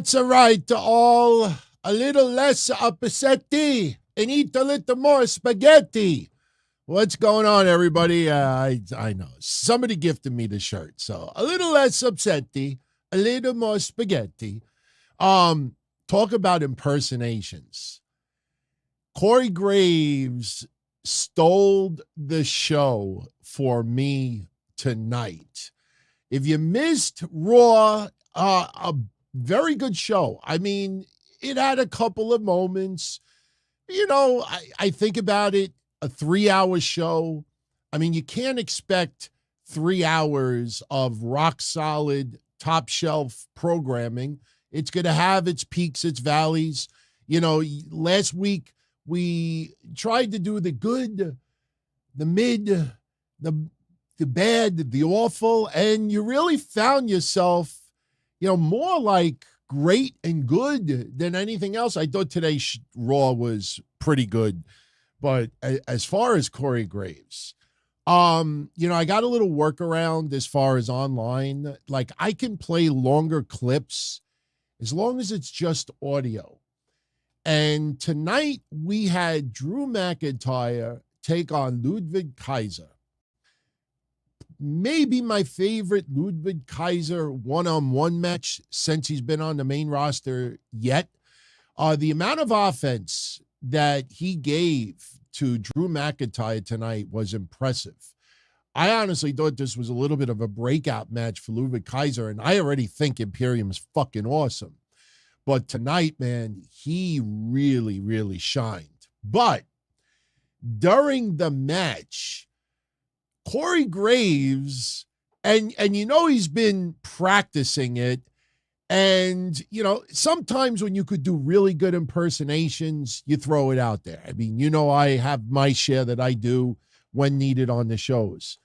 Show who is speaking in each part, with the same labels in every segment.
Speaker 1: That's all right to all. A little less upsetti and eat a little more spaghetti. What's going on, everybody? I know. Somebody gifted me the shirt. So a little less upsetti, a little more spaghetti. Talk about impersonations. Corey Graves stole the show for me tonight. If you missed Raw, a very good show. I mean, it had a couple of moments. You know, I think about it, a 3-hour show. I mean, you can't expect 3 hours of rock solid, top shelf programming. It's going to have its peaks, its valleys. You know, last week we tried to do the good, the mid, the bad, the awful, and you really found yourself, you know, more like great and good than anything else. I thought today's Raw was pretty good. But as far as Corey Graves, you know, I got a little workaround as far as online. Like, I can play longer clips as long as it's just audio. And tonight we had Drew McIntyre take on Ludwig Keiser. Maybe my favorite Ludwig Keiser one-on-one match since he's been on the main roster yet. The amount of offense that he gave to Drew McIntyre tonight was impressive. I honestly thought this was a little bit of a breakout match for Ludwig Keiser, and I already think Imperium is fucking awesome. But tonight, man, he really, really shined. But during the match, Corey Graves, and you know he's been practicing it, and, you know, sometimes when you could do really good impersonations, you throw it out there. I mean, you know, I have my share that I do when needed on the shows.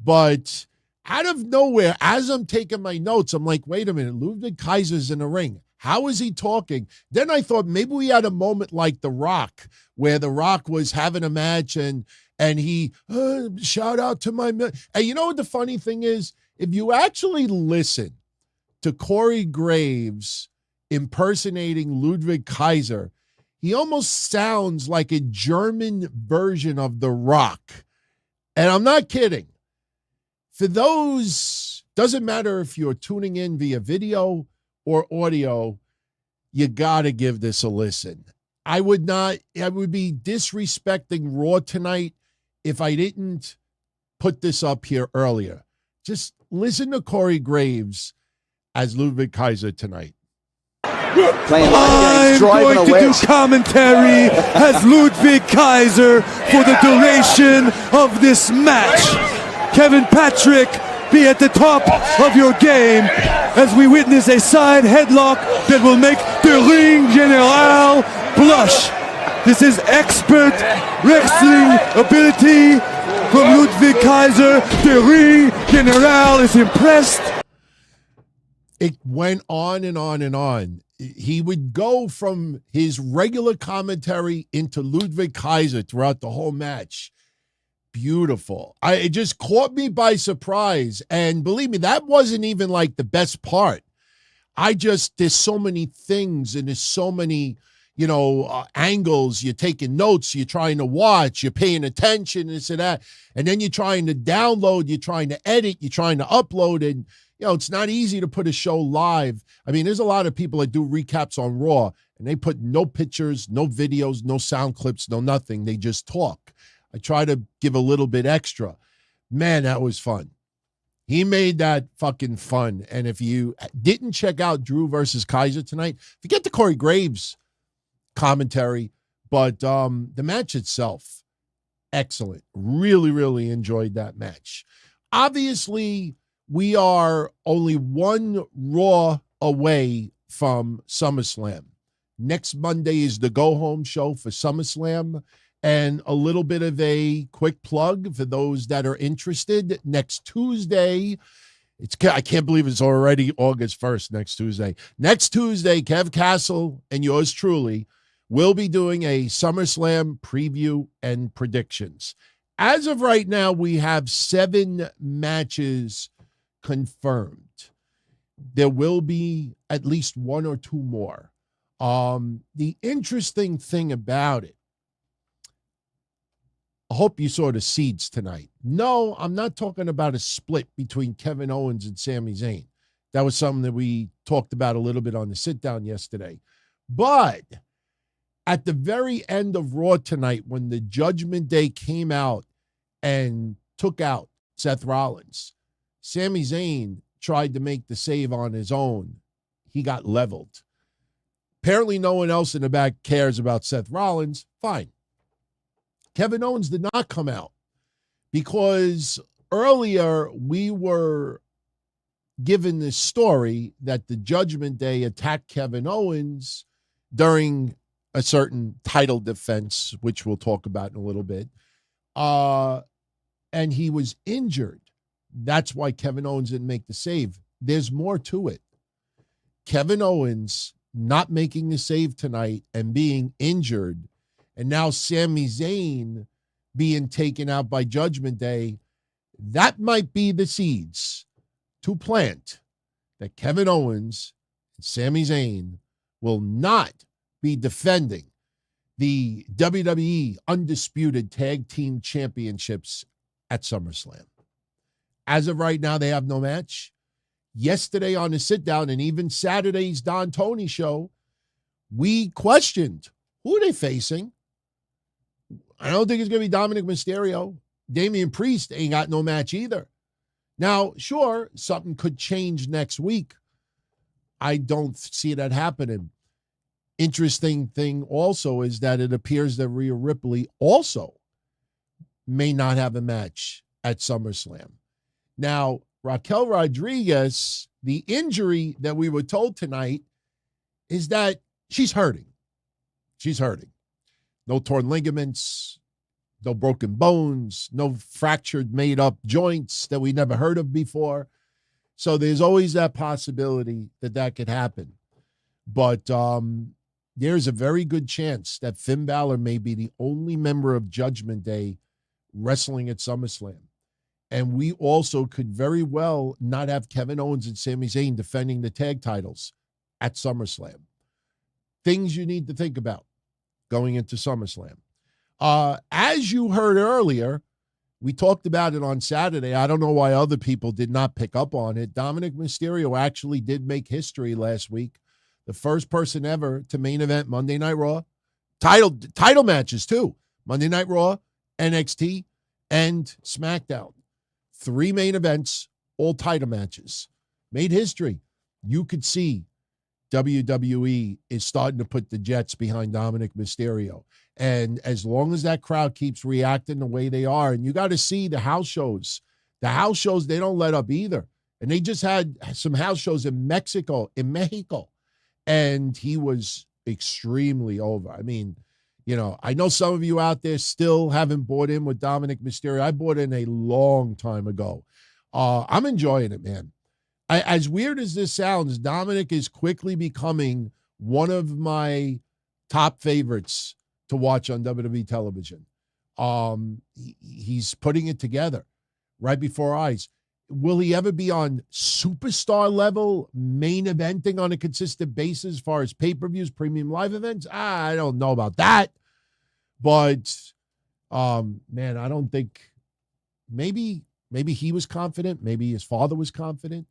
Speaker 1: But out of nowhere, as I'm taking my notes, I'm like, wait a minute, Ludwig Kaiser's in the ring. How is he talking? Then I thought maybe we had a moment like The Rock, where The Rock was having a match and he, shout out to my man. And you know what the funny thing is? If you actually listen to Corey Graves impersonating Ludwig Keiser, he almost sounds like a German version of The Rock. And I'm not kidding. For those, doesn't matter if you're tuning in via video or audio, you got to give this a listen. I would be disrespecting Raw tonight if I didn't put this up here earlier. Just listen to Corey Graves as Ludwig Keiser tonight.
Speaker 2: I'm going to do commentary as Ludwig Keiser for the duration of this match. Kevin Patrick, be at the top of your game as we witness a side headlock that will make the Ring General blush. This is expert wrestling ability from Ludwig Keiser. The Ring General is impressed.
Speaker 1: It went on and on and on. He would go from his regular commentary into Ludwig Keiser throughout the whole match. Beautiful. It just caught me by surprise. And believe me, that wasn't even like the best part. There's so many things and there's so many, you know, angles. You're taking notes, you're trying to watch, you're paying attention, this and that. And then you're trying to download, you're trying to edit, you're trying to upload. And, you know, it's not easy to put a show live. I mean, there's a lot of people that do recaps on Raw and they put no pictures, no videos, no sound clips, no nothing. They just talk. I try to give a little bit extra. Man, that was fun. He made that fucking fun. And if you didn't check out Drew versus Keiser tonight, forget the Corey Graves commentary, but the match itself, excellent. Really, really enjoyed that match. Obviously, we are only one Raw away from SummerSlam. Next Monday is the go-home show for SummerSlam. And a little bit of a quick plug for those that are interested. Next Tuesday, I can't believe it's already August 1st, next Tuesday. Next Tuesday, Kev Castle and yours truly will be doing a SummerSlam preview and predictions. As of right now, we have 7 matches confirmed. there will be at least one or two more. The interesting thing about it, I hope you saw the seeds tonight. No, I'm not talking about a split between Kevin Owens and Sami Zayn. That was something that we talked about a little bit on the sit-down yesterday. But at the very end of Raw tonight, when the Judgment Day came out and took out Seth Rollins, Sami Zayn tried to make the save on his own. He got leveled. Apparently no one else in the back cares about Seth Rollins. Fine. Kevin Owens did not come out because earlier we were given this story that the Judgment Day attacked Kevin Owens during a certain title defense, which we'll talk about in a little bit. And he was injured. That's why Kevin Owens didn't make the save. There's more to it. Kevin Owens not making the save tonight and being injured, and now Sami Zayn being taken out by Judgment Day, that might be the seeds to plant that Kevin Owens and Sami Zayn will not be defending the WWE Undisputed Tag Team Championships at SummerSlam. As of right now, they have no match. Yesterday on the sit-down and even Saturday's Don Tony show, we questioned, who are they facing? I don't think it's going to be Dominik Mysterio. Damian Priest ain't got no match either. Now, sure, something could change next week. I don't see that happening. Interesting thing also is that it appears that Rhea Ripley also may not have a match at SummerSlam. Now, Raquel Rodriguez, the injury that we were told tonight is that she's hurting. She's hurting. No torn ligaments, no broken bones, no fractured, made-up joints that we never heard of before. So there's always that possibility that that could happen. But there's a very good chance that Finn Balor may be the only member of Judgment Day wrestling at SummerSlam. And we also could very well not have Kevin Owens and Sami Zayn defending the tag titles at SummerSlam. Things you need to think about going into SummerSlam. As you heard earlier, we talked about it on Saturday. I don't know why other people did not pick up on it. Dominik Mysterio actually did make history last week. The first person ever to main event Monday Night Raw. Title matches, too. Monday Night Raw, NXT, and SmackDown. 3 main events, all title matches. Made history. You could see WWE is starting to put the Jets behind Dominik Mysterio. And as long as that crowd keeps reacting the way they are, and you got to see the house shows. The house shows, they don't let up either. And they just had some house shows in Mexico. And he was extremely over. I mean, you know, I know some of you out there still haven't bought in with Dominik Mysterio. I bought in a long time ago. I'm enjoying it, man. As weird as this sounds, Dominik is quickly becoming one of my top favorites to watch on WWE television. He's putting it together right before our eyes. Will he ever be on superstar level, main eventing on a consistent basis as far as pay-per-views, premium live events? I don't know about that. But, man, I don't think maybe he was confident. Maybe his father was confident.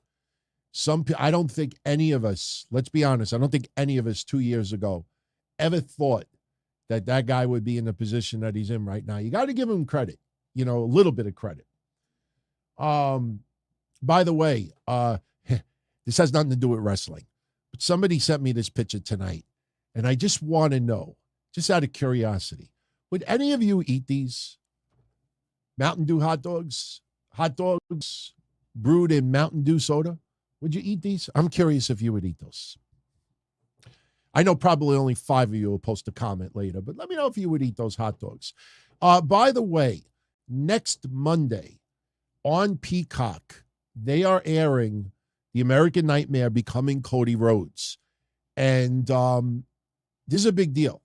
Speaker 1: I don't think any of us, let's be honest, I don't think any of us 2 years ago ever thought that that guy would be in the position that he's in right now. You got to give him credit, you know, a little bit of credit. By the way, this has nothing to do with wrestling, but somebody sent me this picture tonight, and I just want to know, just out of curiosity, would any of you eat these Mountain Dew hot dogs brewed in Mountain Dew soda? Would you eat these? I'm curious if you would eat those. I know probably only 5 of you will post a comment later, but let me know if you would eat those hot dogs. By the way, next Monday on Peacock, they are airing The American Nightmare Becoming Cody Rhodes. And this is a big deal.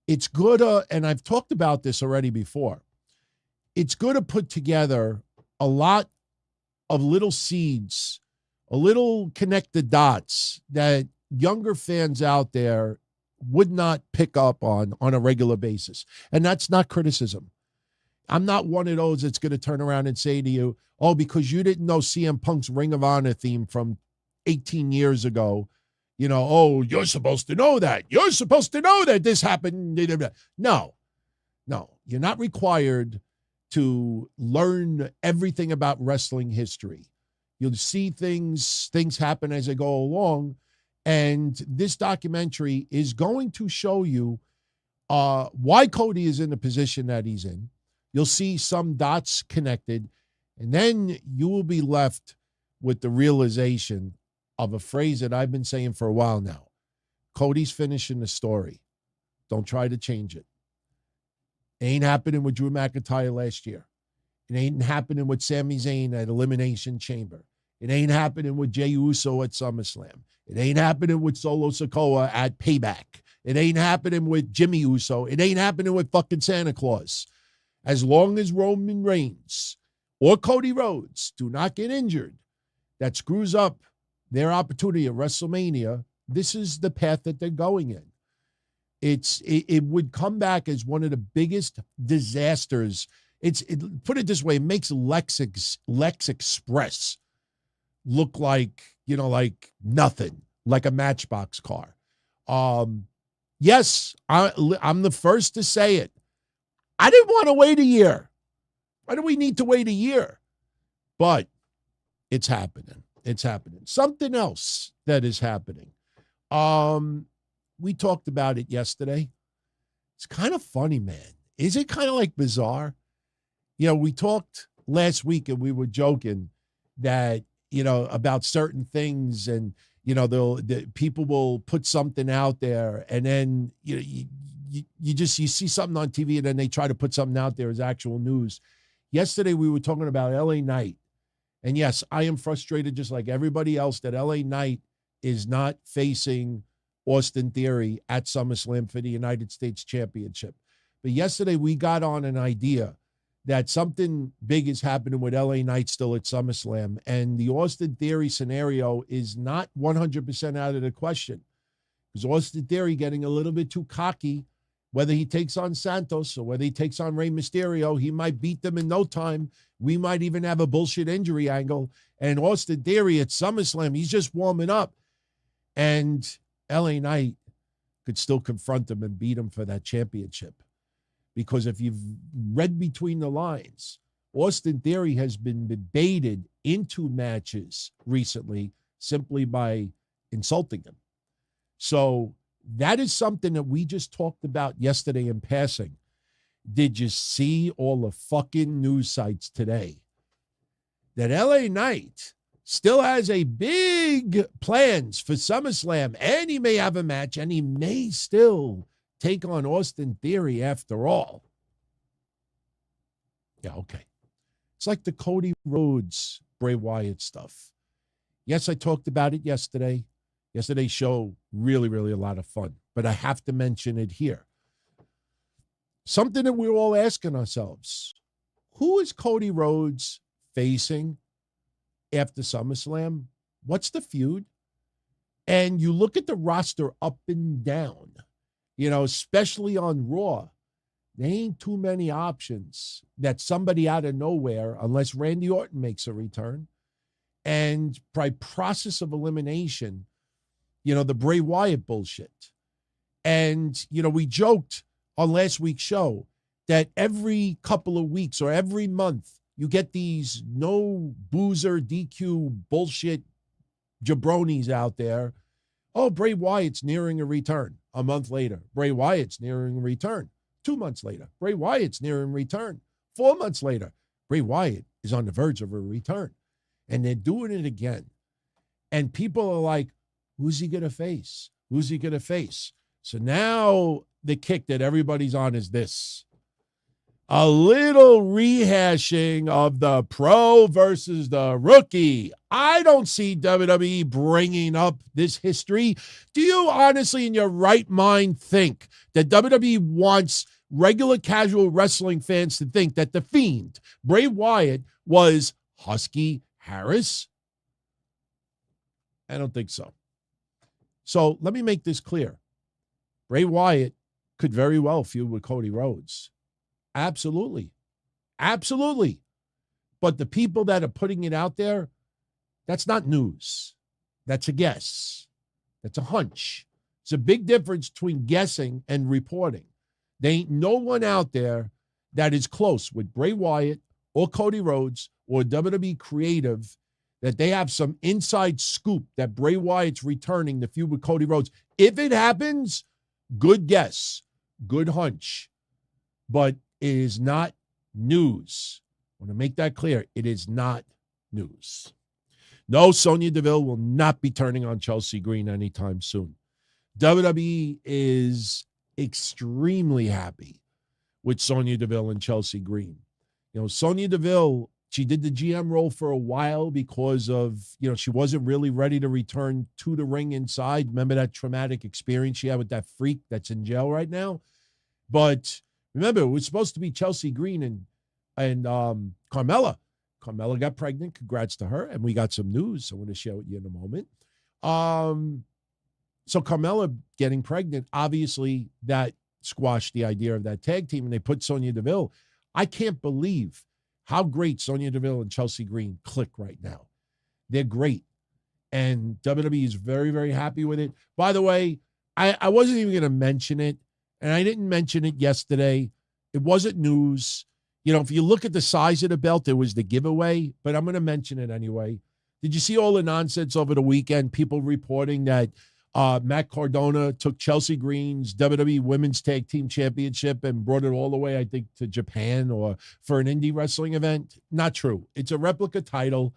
Speaker 1: It's good, and I've talked about this already before. It's good to put together a lot of little seeds a little connect the dots that younger fans out there would not pick up on a regular basis. And that's not criticism. I'm not one of those that's going to turn around and say to you, oh, because you didn't know CM Punk's Ring of Honor theme from 18 years ago, oh, you're supposed to know that. You're supposed to know that this happened. No, you're not required to learn everything about wrestling history. You'll see things happen as they go along. And this documentary is going to show you why Cody is in the position that he's in. You'll see some dots connected, and then you will be left with the realization of a phrase that I've been saying for a while now. Cody's finishing the story. Don't try to change it. It ain't happening with Drew McIntyre last year. It ain't happening with Sami Zayn at Elimination Chamber. It ain't happening with Jey Uso at SummerSlam. It ain't happening with Solo Sikoa at Payback. It ain't happening with Jimmy Uso. It ain't happening with fucking Santa Claus. As long as Roman Reigns or Cody Rhodes do not get injured, that screws up their opportunity at WrestleMania, this is the path that they're going in. It would come back as one of the biggest disasters. Put it this way, it makes Lex Express look like, like nothing, like a Matchbox car. Yes, I'm the first to say it. I didn't want to wait a year. Why do we need to wait a year? But it's happening. It's happening. Something else that is happening. We talked about it yesterday. It's kind of funny, man. Is it kind of like bizarre? We talked last week and we were joking that, about certain things and, the people will put something out there and then, you see something on TV and then they try to put something out there as actual news. Yesterday, we were talking about LA Knight. And yes, I am frustrated just like everybody else that LA Knight is not facing Austin Theory at SummerSlam for the United States Championship. But yesterday, we got on an idea that something big is happening with LA Knight still at SummerSlam. And the Austin Theory scenario is not 100% out of the question. Because Austin Theory getting a little bit too cocky. Whether he takes on Santos or whether he takes on Rey Mysterio, he might beat them in no time. We might even have a bullshit injury angle. And Austin Theory at SummerSlam, he's just warming up. And LA Knight could still confront him and beat him for that championship. Because if you've read between the lines, Austin Theory has been baited into matches recently simply by insulting him. So that is something that we just talked about yesterday in passing. Did you see all the fucking news sites today that LA Knight still has a big plans for SummerSlam and he may have a match and he may still take on Austin Theory after all? Yeah, okay. It's like the Cody Rhodes, Bray Wyatt stuff. Yes, I talked about it yesterday. Yesterday's show, really, really a lot of fun. But I have to mention it here. Something that we're all asking ourselves. Who is Cody Rhodes facing after SummerSlam? What's the feud? And you look at the roster up and down, especially on Raw. There ain't too many options that somebody out of nowhere, unless Randy Orton makes a return, and by process of elimination, the Bray Wyatt bullshit. And, we joked on last week's show that every couple of weeks or every month, you get these no boozer DQ bullshit jabronis out there. Oh, Bray Wyatt's nearing a return. A month later, Bray Wyatt's nearing a return. 2 months later, Bray Wyatt's nearing a return. 4 months later, Bray Wyatt is on the verge of a return. And they're doing it again. And people are like, who's he going to face? Who's he going to face? So now the kick that everybody's on is this. A little rehashing of the pro versus the rookie. I don't see WWE bringing up this history. Do you honestly, in your right mind, think that WWE wants regular casual wrestling fans to think that the Fiend, Bray Wyatt, was Husky Harris? I don't think so. So let me make this clear. Bray Wyatt could very well feud with Cody Rhodes. Absolutely. Absolutely. But the people that are putting it out there, that's not news. That's a guess. That's a hunch. It's a big difference between guessing and reporting. There ain't no one out there that is close with Bray Wyatt or Cody Rhodes or WWE Creative that they have some inside scoop that Bray Wyatt's returning to feud with Cody Rhodes. If it happens, good guess, good hunch. But it is not news. I want to make that clear. It is not news. No, Sonya Deville will not be turning on Chelsea Green anytime soon. WWE is extremely happy with Sonya Deville and Chelsea Green. You know, Sonya Deville, she did the GM role for a while because of, you know, she wasn't really ready to return to the ring inside. Remember that traumatic experience she had with that freak that's in jail right now? But remember, it was supposed to be Chelsea Green and Carmella. Carmella got pregnant. Congrats to her. And we got some news I want to share with you in a moment. So Carmella getting pregnant, obviously that squashed the idea of that tag team, and they put Sonya Deville. I can't believe how great Sonya Deville and Chelsea Green click right now. They're great. And WWE is very, very happy with it. By the way, I wasn't even going to mention it, and I didn't mention it yesterday. It wasn't news. You know, if you look at the size of the belt, it was the giveaway, but I'm going to mention it anyway. Did you see all the nonsense over the weekend? People reporting that Matt Cardona took Chelsea Green's WWE Women's Tag Team Championship and brought it all the way, I think, to Japan or for an indie wrestling event. Not true. It's a replica title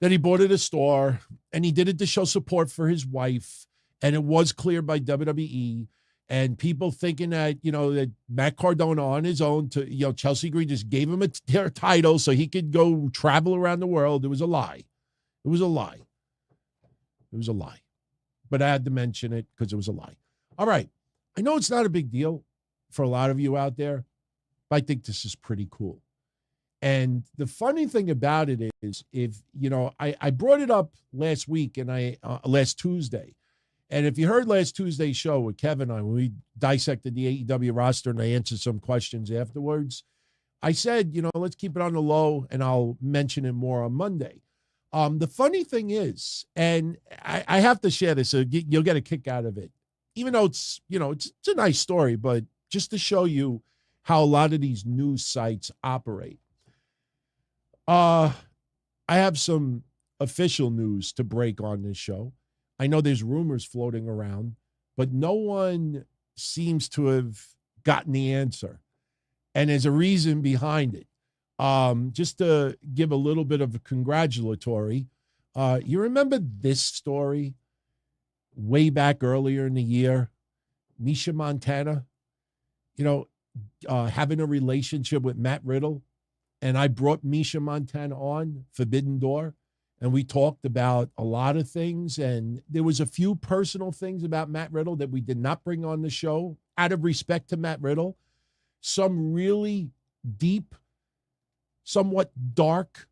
Speaker 1: that he bought at a store, and he did it to show support for his wife, and it was cleared by WWE. And people thinking that, you know, that Matt Cardona on his own to, you know, Chelsea Green just gave him a title so he could go travel around the world. It was a lie. It was a lie. It was a lie. But I had to mention it because it was a lie. All right. I know it's not a big deal for a lot of you out there, but I think this is pretty cool. And the funny thing about it is, if, you know, I brought it up last week and last Tuesday. And if you heard last Tuesday's show with Kevin and I, when we dissected the AEW roster and I answered some questions afterwards, I said, you know, let's keep it on the low and I'll mention it more on Monday. The funny thing is, and I have to share this, so you'll get a kick out of it, even though it's, you know, it's a nice story, but just to show you how a lot of these news sites operate. I have some official news to break on this show. I know there's rumors floating around, but no one seems to have gotten the answer. And there's a reason behind it. Just to give a little bit of a congratulatory, you remember this story way back earlier in the year? Misha Montana, you know, having a relationship with Matt Riddle. And I brought Misha Montana on Forbidden Door. And we talked about a lot of things. And there was a few personal things about Matt Riddle that we did not bring on the show out of respect to Matt Riddle. Some really deep, somewhat dark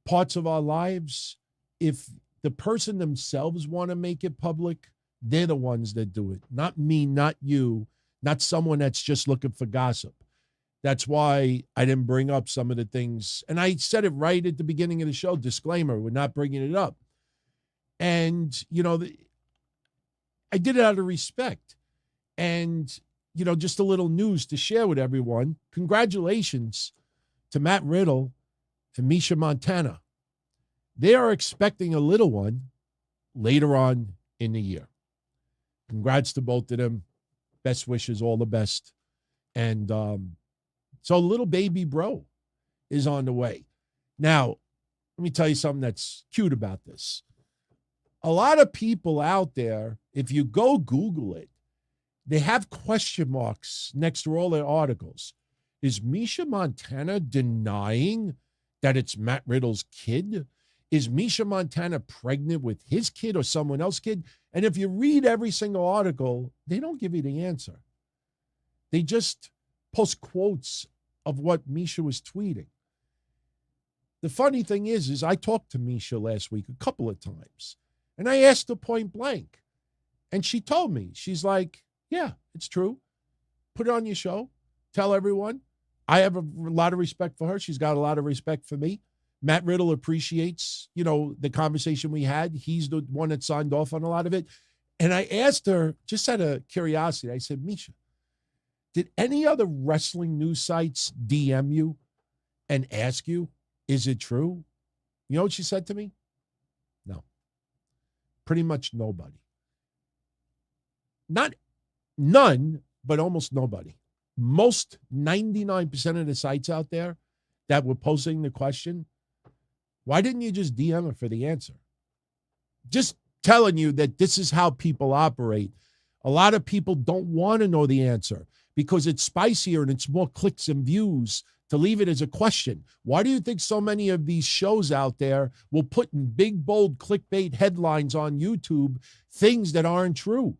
Speaker 1: parts of our lives. If the person themselves want to make it public, they're the ones that do it. Not me, not you, not someone that's just looking for gossip. That's why I didn't bring up some of the things. And I said it right at the beginning of the show, disclaimer, we're not bringing it up. And, you know, I did it out of respect. And, you know, just a little news to share with everyone. Congratulations to Matt Riddle and Misha Montana. They are expecting a little one later on in the year. Congrats to both of them. Best wishes, all the best. And so little baby bro is on the way. Now, let me tell you something that's cute about this. A lot of people out there, if you go Google it, they have question marks next to all their articles. Is Misha Montana denying that it's Matt Riddle's kid? Is Misha Montana pregnant with his kid or someone else's kid? And if you read every single article, they don't give you the answer. They just post quotes of what Misha was tweeting. The funny thing is I talked to Misha last week a couple of times. And I asked her point blank. And she told me, she's like, yeah, it's true. Put it on your show. Tell everyone. I have a lot of respect for her. She's got a lot of respect for me. Matt Riddle appreciates, the conversation we had. He's the one that signed off on a lot of it. And I asked her, just out of curiosity, I said, Misha, did any other wrestling news sites DM you and ask you, is it true? You know what she said to me? No. Pretty much nobody. Not none, but almost nobody. Most 99% of the sites out there that were posting the question, why didn't you just DM her for the answer? Just telling you that this is how people operate. A lot of people don't want to know the answer because it's spicier and it's more clicks and views to leave it as a question. Why do you think so many of these shows out there will put in big, bold clickbait headlines on YouTube, things that aren't true?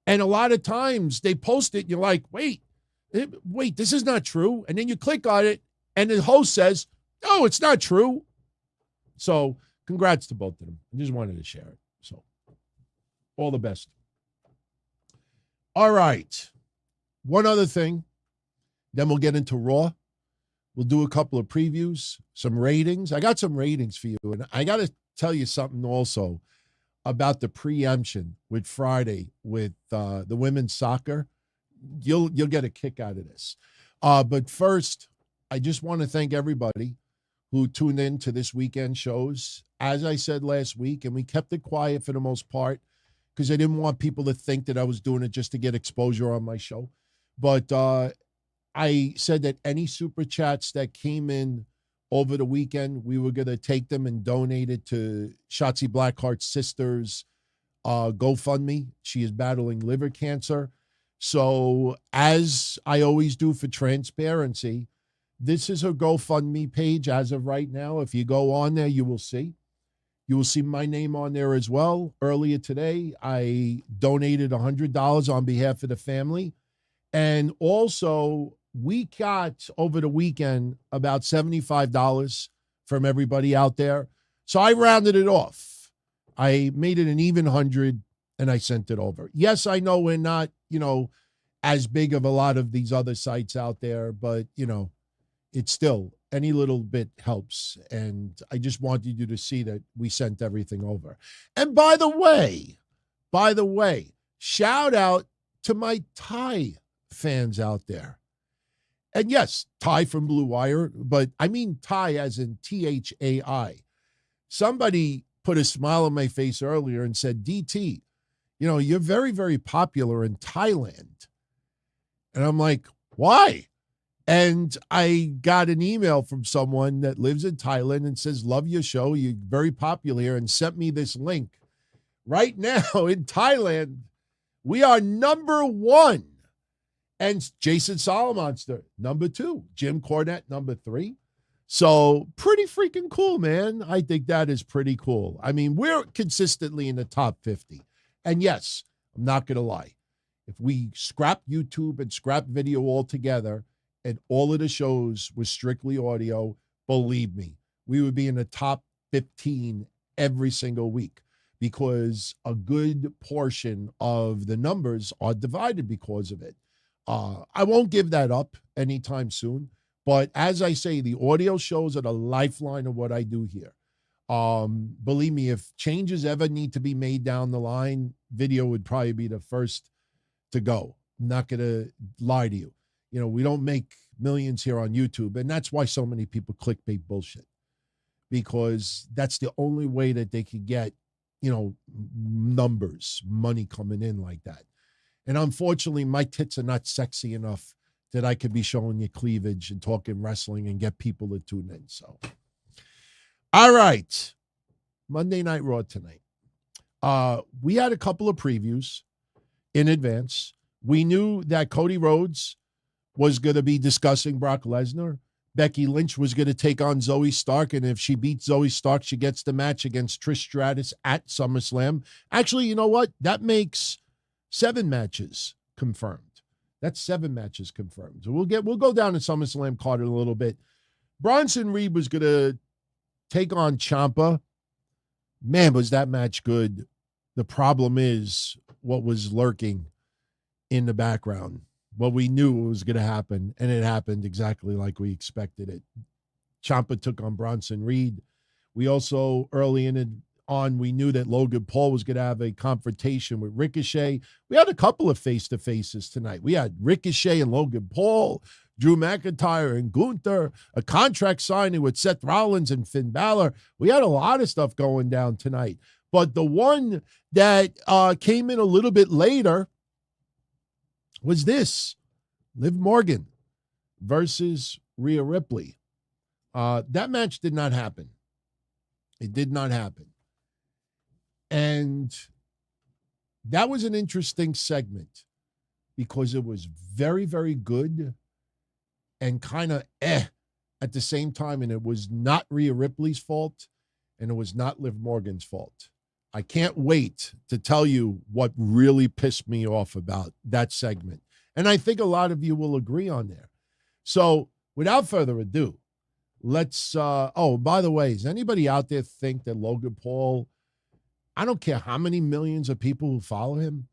Speaker 1: And a lot of times they post it and you're like, wait, this is not true. And then you click on it and the host says, oh, it's not true. So congrats to both of them. I just wanted to share it. So all the best. All right. One other thing. Then we'll get into Raw. We'll do a couple of previews, some ratings. I got some ratings for you. And I got to tell you something also about the preemption with Friday with the women's soccer. You'll get a kick out of this. But first, I just want to thank everybody who tuned in to this weekend shows. As I said last week, and we kept it quiet for the most part because I didn't want people to think that I was doing it just to get exposure on my show. But I said that any super chats that came in over the weekend, we were going to take them and donate it to Shotzi Blackheart's sister's GoFundMe. She is battling liver cancer. So as I always do for transparency, this is her GoFundMe page as of right now. If you go on there, you will see. You will see my name on there as well. Earlier today, I donated $100 on behalf of the family. And also, we got, over the weekend, about $75 from everybody out there. So I rounded it off. I made it an even 100, and I sent it over. Yes, I know we're not, as big of a lot of these other sites out there, but, it's still, any little bit helps. And I just wanted you to see that we sent everything over. And by the way, shout out to my Thai fans out there. And yes, Thai from BlueWire, but I mean Thai as in THAI. Somebody put a smile on my face earlier and said, DT, you're very, very popular in Thailand. And I'm like, why? And I got an email from someone that lives in Thailand and says, love your show. You're very popular here, and sent me this link. Right now in Thailand, we are number 1. And Jason Solomonster, number 2. Jim Cornette, number 3. So pretty freaking cool, man. I think that is pretty cool. I mean, we're consistently in the top 50. And yes, I'm not going to lie. If we scrap YouTube and scrap video altogether, and all of the shows was strictly audio, believe me, we would be in the top 15 every single week because a good portion of the numbers are divided because of it. I won't give that up anytime soon, but as I say, the audio shows are the lifeline of what I do here. Believe me, if changes ever need to be made down the line, video would probably be the first to go. I'm not going to lie to you. We don't make millions here on YouTube, and that's why so many people clickbait bullshit, because that's the only way that they could get, numbers, money coming in like that. And unfortunately, my tits are not sexy enough that I could be showing you cleavage and talking wrestling and get people to tune in. So, all right, Monday Night Raw tonight. We had a couple of previews in advance. We knew that Cody Rhodes was going to be discussing Brock Lesnar. Becky Lynch was going to take on Zoey Stark, and if she beats Zoey Stark, she gets the match against Trish Stratus at SummerSlam. Actually, you know what? That makes 7 matches confirmed. That's 7 matches confirmed. So we'll go down to SummerSlam card in a little bit. Bronson Reed was going to take on Ciampa. Man, was that match good. The problem is what was lurking in the background. What we knew was going to happen, and it happened exactly like we expected it. Ciampa took on Bronson Reed. We also, early in it on, we knew that Logan Paul was going to have a confrontation with Ricochet. We had a couple of face-to-faces tonight. We had Ricochet and Logan Paul, Drew McIntyre and Gunther, a contract signing with Seth Rollins and Finn Balor. We had a lot of stuff going down tonight. But the one that came in a little bit later was this: Liv Morgan versus Rhea Ripley. That match did not happen. It did not happen. And that was an interesting segment because it was very, very good and kind of at the same time. And it was not Rhea Ripley's fault, and it was not Liv Morgan's fault. I can't wait to tell you what really pissed me off about that segment. And I think a lot of you will agree on there. So without further ado, let's, by the way, does anybody out there think that Logan Paul, I don't care how many millions of people who follow him,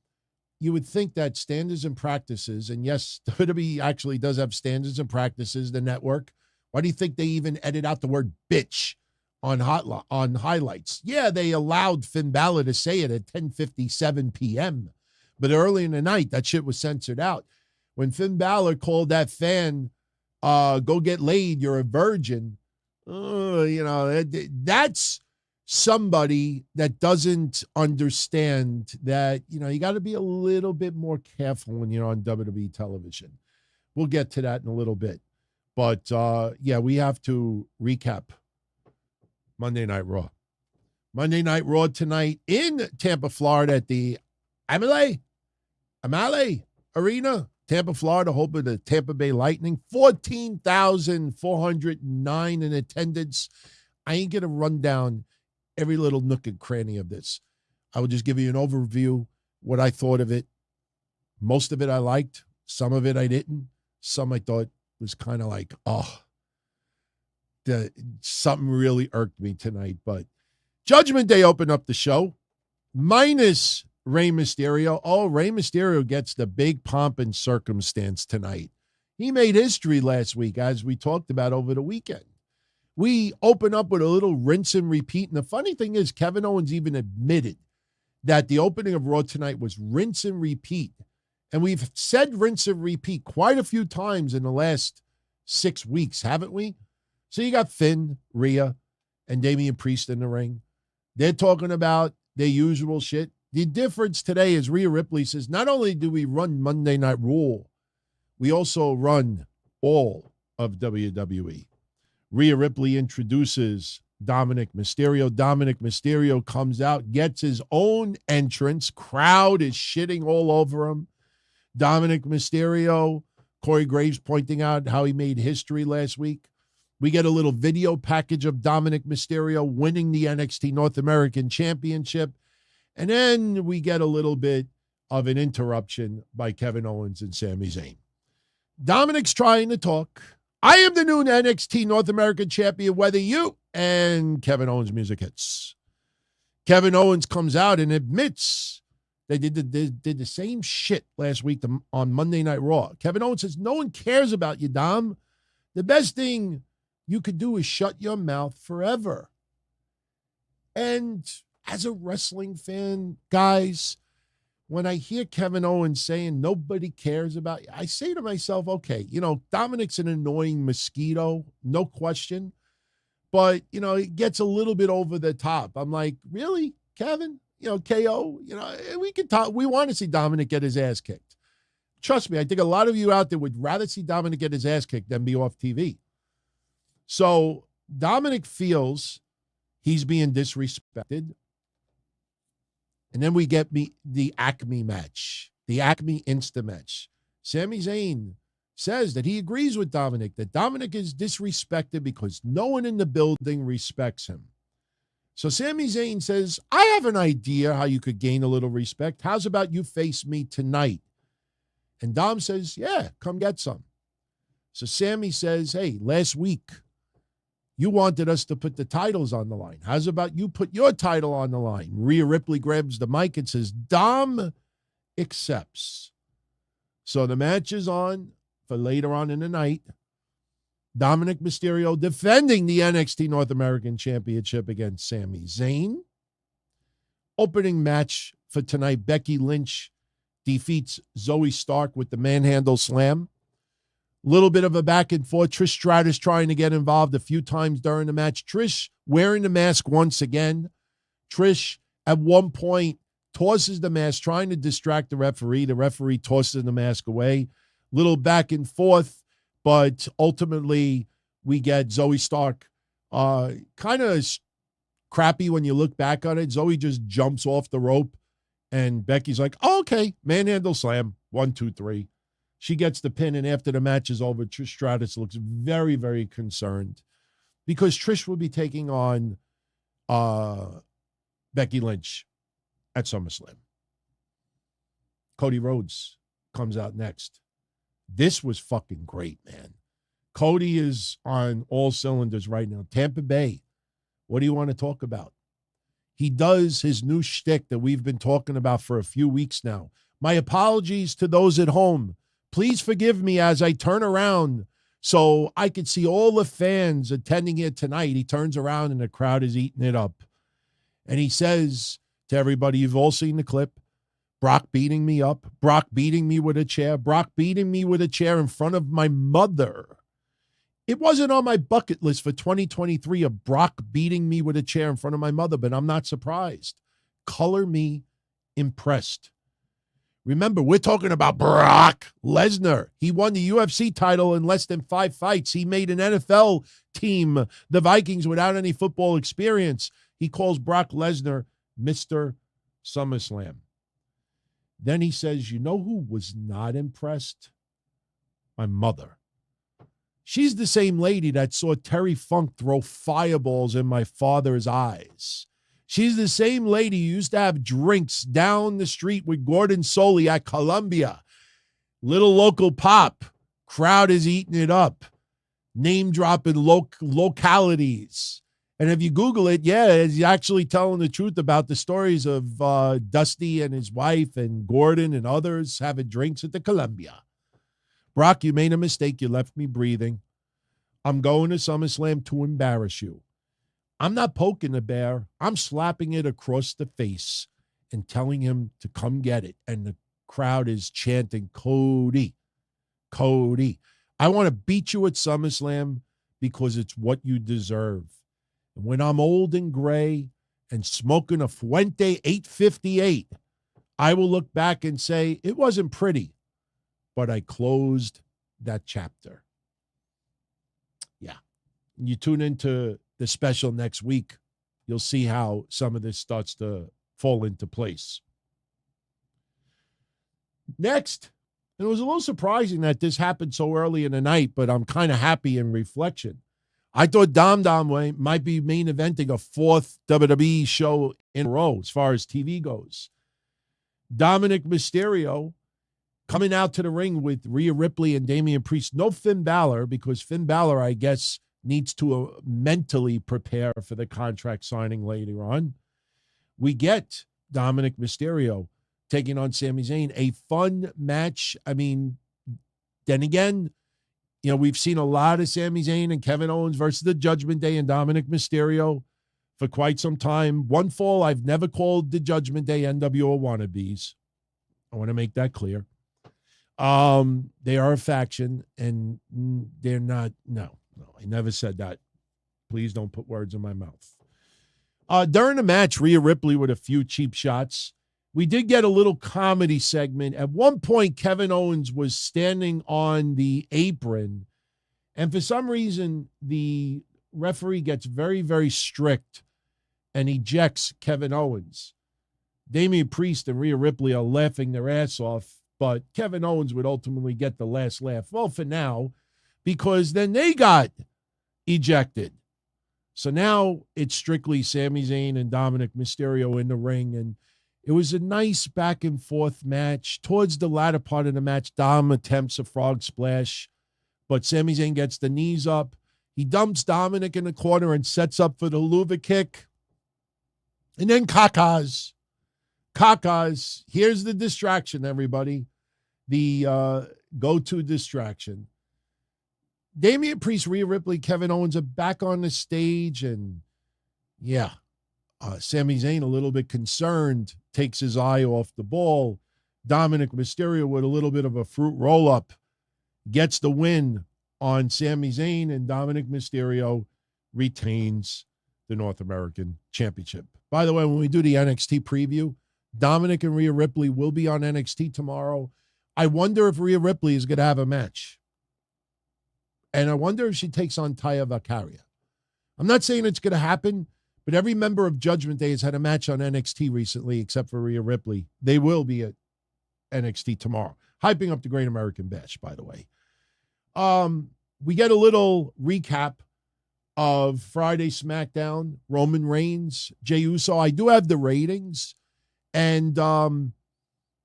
Speaker 1: you would think that standards and practices, and yes, WWE actually does have standards and practices, the network. Why do you think they even edit out the word bitch on highlights? Yeah, they allowed Finn Balor to say it at 10:57 p.m., but early in the night, that shit was censored out. When Finn Balor called that fan, go get laid, you're a virgin, that's somebody that doesn't understand that, you got to be a little bit more careful when you're on WWE television. We'll get to that in a little bit. But, we have to recap Monday Night Raw. Monday Night Raw tonight in Tampa, Florida at the Amalie Arena, Tampa, Florida, home of the Tampa Bay Lightning. 14,409 in attendance. I ain't going to run down every little nook and cranny of this. I will just give you an overview, what I thought of it. Most of it I liked. Some of it I didn't. Some I thought was kind of like, something really irked me tonight. But Judgment Day opened up the show, minus Rey Mysterio. Oh, Rey Mysterio gets the big pomp and circumstance tonight. He made history last week, as we talked about over the weekend. We open up with a little rinse and repeat. And the funny thing is, Kevin Owens even admitted that the opening of Raw tonight was rinse and repeat. And we've said rinse and repeat quite a few times in the last 6 weeks, haven't we? So you got Finn, Rhea, and Damian Priest in the ring. They're talking about their usual shit. The difference today is Rhea Ripley says, not only do we run Monday Night Raw, we also run all of WWE. Rhea Ripley introduces Dominik Mysterio. Dominik Mysterio comes out, gets his own entrance. Crowd is shitting all over him. Dominik Mysterio, Corey Graves pointing out how he made history last week. We get a little video package of Dominik Mysterio winning the NXT North American Championship. And then we get a little bit of an interruption by Kevin Owens and Sami Zayn. Dominik's trying to talk. I am the new NXT North American Champion, whether you, and Kevin Owens music hits. Kevin Owens comes out and admits they did the same shit last week on Monday Night Raw. Kevin Owens says, no one cares about you, Dom. The best thing you could do is shut your mouth forever. And as a wrestling fan, guys, when I hear Kevin Owens saying nobody cares about you, I say to myself, okay, Dominik's an annoying mosquito, no question. But, it gets a little bit over the top. I'm like, really, Kevin? KO? We can talk. We want to see Dominik get his ass kicked. Trust me, I think a lot of you out there would rather see Dominik get his ass kicked than be off TV. So Dominik feels he's being disrespected. And then we get the Acme match, the Acme Insta match. Sami Zayn says that he agrees with Dominik, that Dominik is disrespected because no one in the building respects him. So Sami Zayn says, I have an idea how you could gain a little respect. How's about you face me tonight? And Dom says, yeah, come get some. So Sami says, hey, last week, You wanted us to put the titles on the line. How's about you put your title on the line? Rhea Ripley grabs the mic and says, Dom accepts. So the match is on for later on in the night. Dominik Mysterio defending the NXT North American Championship against Sami Zayn. Opening match for tonight, Becky Lynch defeats Zoey Stark with the manhandle slam. Little bit of a back and forth. Trish Stratus trying to get involved a few times during the match. Trish wearing the mask once again. Trish at one point tosses the mask, trying to distract the referee. The referee tosses the mask away. Little back and forth, but ultimately we get Zoey Stark. Kind of crappy when you look back on it. Zoey just jumps off the rope, and Becky's like, oh, okay, manhandle slam, 1, 2, 3. She gets the pin, and after the match is over, Trish Stratus looks very, very concerned because Trish will be taking on Becky Lynch at SummerSlam. Cody Rhodes comes out next. This was fucking great, man. Cody is on all cylinders right now. Tampa Bay, what do you want to talk about? He does his new shtick that we've been talking about for a few weeks now. My apologies to those at home. Please forgive me as I turn around so I could see all the fans attending it tonight. He turns around and the crowd is eating it up. And he says to everybody, you've all seen the clip, Brock beating me up, Brock beating me with a chair, Brock beating me with a chair in front of my mother. It wasn't on my bucket list for 2023 of Brock beating me with a chair in front of my mother, but I'm not surprised. Color me impressed. Remember, we're talking about Brock Lesnar. He won the UFC title in less than 5 fights. He made an NFL team, the Vikings, without any football experience. He calls Brock Lesnar Mr. SummerSlam. Then he says, you know who was not impressed? My mother. She's the same lady that saw Terry Funk throw fireballs in my father's eyes. She's the same lady who used to have drinks down the street with Gordon Soley at Columbia. Little local pop. Crowd is eating it up. Name dropping localities. And if you Google it, yeah, he's actually telling the truth about the stories of Dusty and his wife and Gordon and others having drinks at the Columbia. Brock, you made a mistake. You left me breathing. I'm going to SummerSlam to embarrass you. I'm not poking the bear. I'm slapping it across the face and telling him to come get it. And the crowd is chanting, Cody, Cody. I want to beat you at SummerSlam because it's what you deserve. And when I'm old and gray and smoking a Fuente 858, I will look back and say, it wasn't pretty, but I closed that chapter. Yeah. You tune into the special next week, you'll see how some of this starts to fall into place. Next, and it was a little surprising that this happened so early in the night, but I'm kind of happy in reflection. I thought Dom might be main eventing a 4th WWE show in a row as far as TV goes. Dominik Mysterio coming out to the ring with Rhea Ripley and Damian Priest. No Finn Balor, because Finn Balor, I guess, needs to mentally prepare for the contract signing later on. We get Dominik Mysterio taking on Sami Zayn. A fun match. I mean, then again, you know, we've seen a lot of Sami Zayn and Kevin Owens versus the Judgment Day and Dominik Mysterio for quite some time. One fall, I've never called the Judgment Day NWO wannabes. I want to make that clear. They are a faction, and they're not, no, I never said that. Please don't put words in my mouth. During the match, Rhea Ripley with a few cheap shots. We did get a little comedy segment. At one point, Kevin Owens was standing on the apron, and for some reason, the referee gets very, very strict and ejects Kevin Owens. Damian Priest and Rhea Ripley are laughing their ass off, but Kevin Owens would ultimately get the last laugh. Well, for now, because then they got ejected. So now it's strictly Sami Zayn and Dominik Mysterio in the ring, and it was a nice back and forth match. Towards the latter part of the match, Dom attempts a frog splash, but Sami Zayn gets the knees up. He dumps Dominik in the corner and sets up for the Luva kick. And then Kakas. Here's the distraction, everybody. The go-to distraction. Damian Priest, Rhea Ripley, Kevin Owens are back on the stage. And yeah, Sami Zayn, a little bit concerned, takes his eye off the ball. Dominik Mysterio with a little bit of a fruit roll-up gets the win on Sami Zayn, and Dominik Mysterio retains the North American Championship. By the way, when we do the NXT preview, Dominik and Rhea Ripley will be on NXT tomorrow. I wonder if Rhea Ripley is going to have a match. And I wonder if she takes on Taya Valkyria. I'm not saying it's going to happen, but every member of Judgment Day has had a match on NXT recently, except for Rhea Ripley. They will be at NXT tomorrow. Hyping up the Great American Bash, by the way. We get a little recap of Friday SmackDown, Roman Reigns, Jey Uso. I do have the ratings, and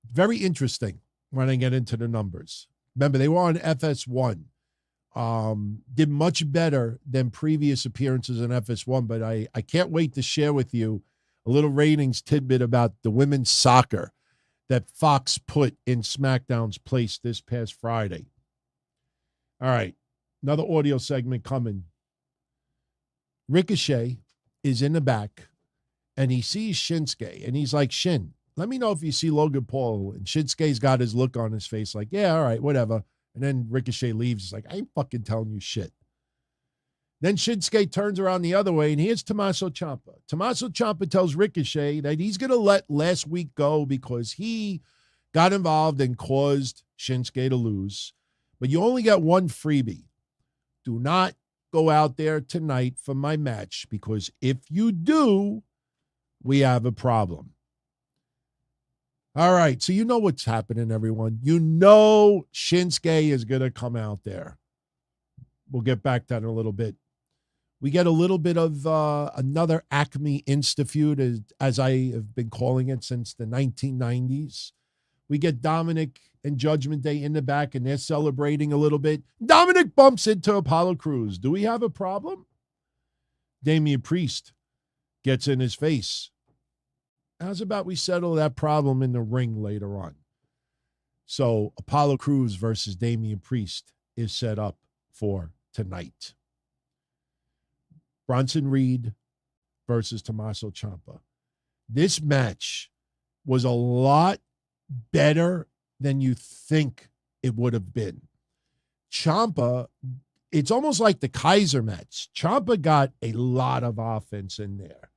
Speaker 1: very interesting when I get into the numbers. Remember, they were on FS1. Did much better than previous appearances on FS1, but I can't wait to share with you a little ratings tidbit about the women's soccer that Fox put in SmackDown's place this past Friday. All right, another audio segment coming. Ricochet is in the back, and he sees Shinsuke, and he's like, Shin, let me know if you see Logan Paul. And Shinsuke's got his look on his face like, yeah, all right, whatever. And then Ricochet leaves. He's like, I ain't fucking telling you shit. Then Shinsuke turns around the other way, and here's Tommaso Ciampa. Tommaso Ciampa tells Ricochet that he's going to let last week go because he got involved and caused Shinsuke to lose. But you only got one freebie. Do not go out there tonight for my match, because if you do, we have a problem. All right, so you know what's happening, everyone. You know Shinsuke is going to come out there. We'll get back to that in a little bit. We get a little bit of another Acme Insta-feud, as I have been calling it since the 1990s. We get Dominik and Judgment Day in the back, and they're celebrating a little bit. Dominik bumps into Apollo Crews. Do we have a problem? Damian Priest gets in his face. How's about we settle that problem in the ring later on? So Apollo Crews versus Damian Priest is set up for tonight. Bronson Reed versus Tommaso Ciampa. This match was a lot better than you think it would have been. Ciampa, it's almost like the Keiser match. Ciampa got a lot of offense in there.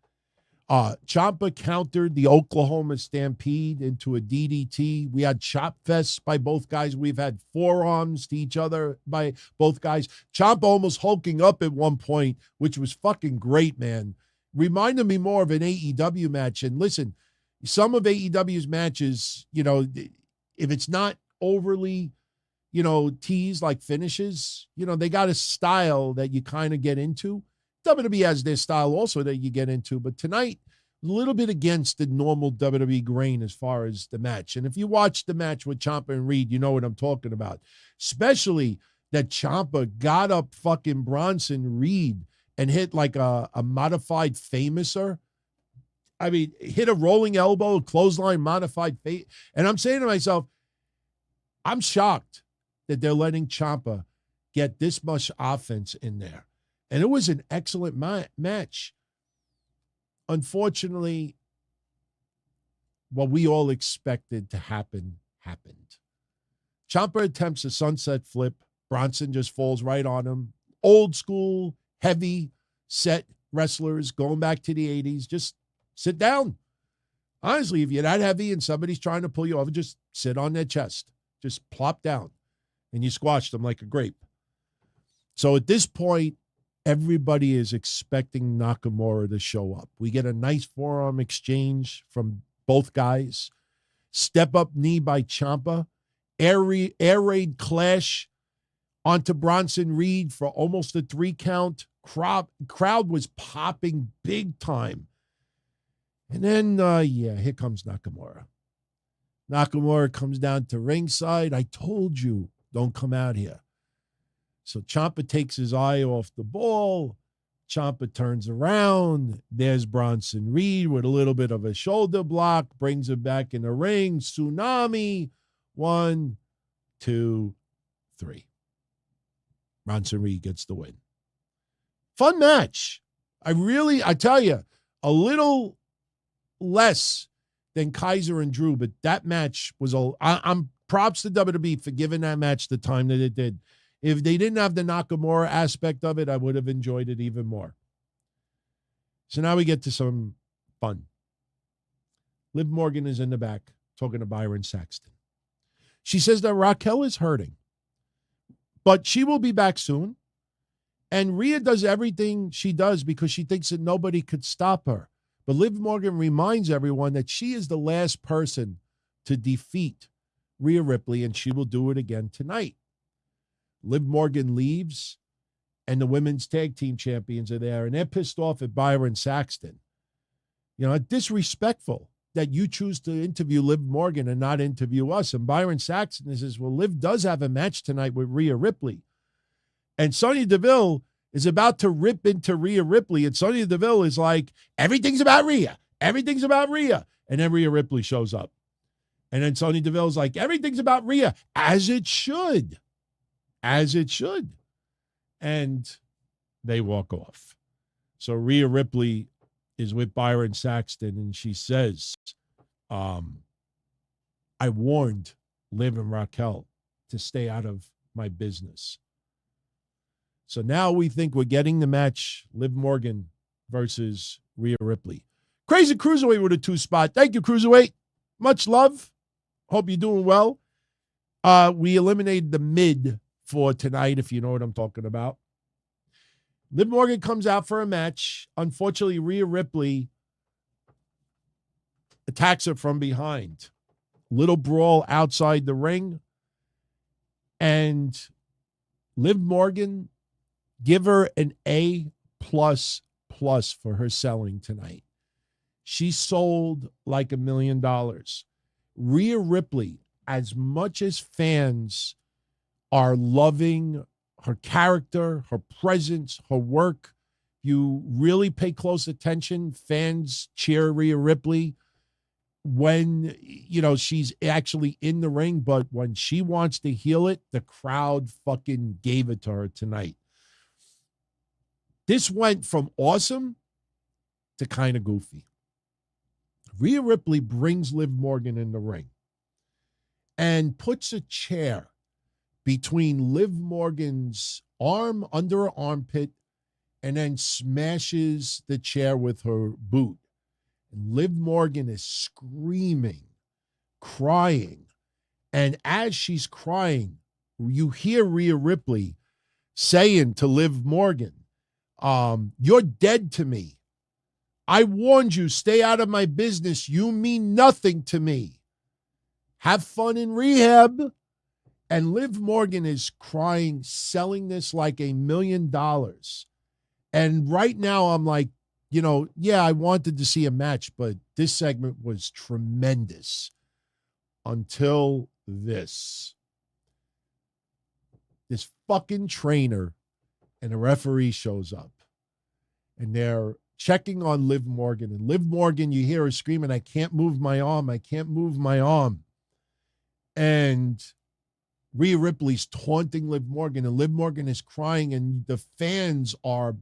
Speaker 1: Ciampa countered the Oklahoma Stampede into a DDT. We had chop fests by both guys. We've had forearms to each other by both guys. Ciampa almost hulking up at one point, which was fucking great, man. Reminded me more of an AEW match. And listen, some of AEW's matches, you know, if it's not overly, you know, teased like finishes, you know, they got a style that you kind of get into. WWE has their style also that you get into, but tonight, a little bit against the normal WWE grain as far as the match. And if you watch the match with Ciampa and Reed, you know what I'm talking about. Especially that Ciampa got up fucking Bronson Reed and hit like a modified famouser. I mean, hit a rolling elbow, a clothesline, modified face. And I'm saying to myself, I'm shocked that they're letting Ciampa get this much offense in there. And it was an excellent match. Unfortunately, what we all expected to happen happened. Ciampa attempts a sunset flip. Bronson just falls right on him. Old school, heavy set wrestlers going back to the 80s. Just sit down. Honestly, if you're that heavy and somebody's trying to pull you over, just sit on their chest. Just plop down. And you squash them like a grape. So at this point, everybody is expecting Nakamura to show up. We get a nice forearm exchange from both guys. Step up knee by Ciampa. Air raid clash onto Bronson Reed for almost a 3 count. Crowd was popping big time. And then, here comes Nakamura. Nakamura comes down to ringside. I told you, don't come out here. So Ciampa takes his eye off the ball. Ciampa turns around. There's Bronson Reed with a little bit of a shoulder block, brings him back in the ring. Tsunami. 1, 2, 3. Bronson Reed gets the win. Fun match. I tell you, a little less than Keiser and Drew, but that match was I'm props to WWE for giving that match the time that it did. If they didn't have the Nakamura aspect of it, I would have enjoyed it even more. So now we get to some fun. Liv Morgan is in the back talking to Byron Saxton. She says that Raquel is hurting, but she will be back soon. And Rhea does everything she does because she thinks that nobody could stop her. But Liv Morgan reminds everyone that she is the last person to defeat Rhea Ripley, and she will do it again tonight. Liv Morgan leaves, and the women's tag team champions are there, and they're pissed off at Byron Saxton. You know, disrespectful that you choose to interview Liv Morgan and not interview us. And Byron Saxton says, well, Liv does have a match tonight with Rhea Ripley. And Sonya Deville is about to rip into Rhea Ripley, and Sonya Deville is like, everything's about Rhea. Everything's about Rhea. And then Rhea Ripley shows up. And then Sonya Deville is like, everything's about Rhea, as it should. As it should. And they walk off. So Rhea Ripley is with Byron Saxton, and she says, I warned Liv and Raquel to stay out of my business. So now we think we're getting the match, Liv Morgan versus Rhea Ripley. Crazy Cruiserweight with a 2-spot. Thank you, Cruiserweight. Much love. Hope you're doing well. We eliminated the mid for tonight, if you know what I'm talking about. Liv Morgan comes out for a match. Unfortunately, Rhea Ripley attacks her from behind. Little brawl outside the ring. And Liv Morgan, give her an A++ for her selling tonight. She sold like $1 million. Rhea Ripley, as much as fans are loving her character, her presence, her work, you really pay close attention. Fans cheer Rhea Ripley when, you know, she's actually in the ring, but when she wants to heel it, the crowd fucking gave it to her tonight. This went from awesome to kind of goofy. Rhea Ripley brings Liv Morgan in the ring and puts a chair between Liv Morgan's arm under her armpit and then smashes the chair with her boot. And Liv Morgan is screaming, crying. And as she's crying, you hear Rhea Ripley saying to Liv Morgan, you're dead to me. I warned you, stay out of my business. You mean nothing to me. Have fun in rehab. And Liv Morgan is crying, selling this like $1 million. And right now I'm like, you know, yeah, I wanted to see a match, but this segment was tremendous until this. This fucking trainer and a referee shows up. And they're checking on Liv Morgan. And Liv Morgan, you hear her screaming, I can't move my arm. I can't move my arm. And Rhea Ripley's taunting Liv Morgan, and Liv Morgan is crying, and the fans are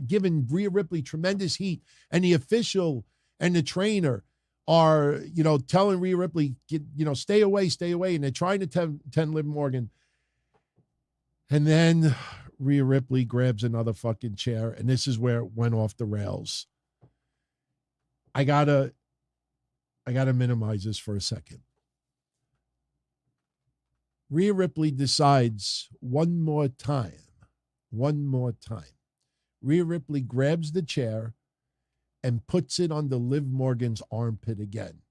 Speaker 1: giving Rhea Ripley tremendous heat. And the official and the trainer are, you know, telling Rhea Ripley, stay away, stay away. And they're trying to tend Liv Morgan. And then Rhea Ripley grabs another fucking chair, and this is where it went off the rails. I gotta minimize this for a second. Rhea Ripley decides one more time. Rhea Ripley grabs the chair and puts it under Liv Morgan's armpit again.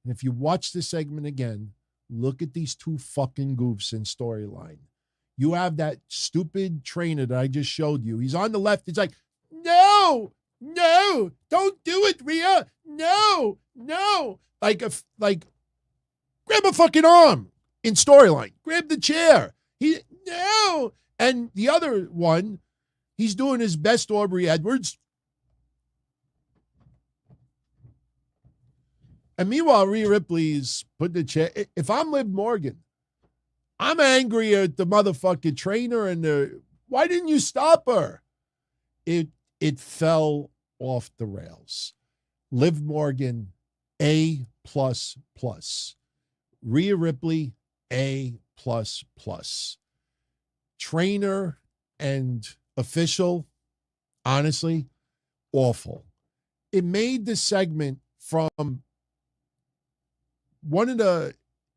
Speaker 1: And if you watch this segment again, look at these two fucking goofs in storyline. You have that stupid trainer that I just showed you. He's on the left. He's like, no, don't do it, Rhea. No. Like, grab a fucking arm in storyline. Grab the chair. no. And the other one, he's doing his best Aubrey Edwards. And meanwhile, Rhea Ripley's putting the chair. If I'm Liv Morgan, I'm angry at the motherfucking trainer and why didn't you stop her? It fell off the rails. Liv Morgan, A++. Rhea Ripley, A++. Trainer and official, honestly, awful. It made the segment from one of the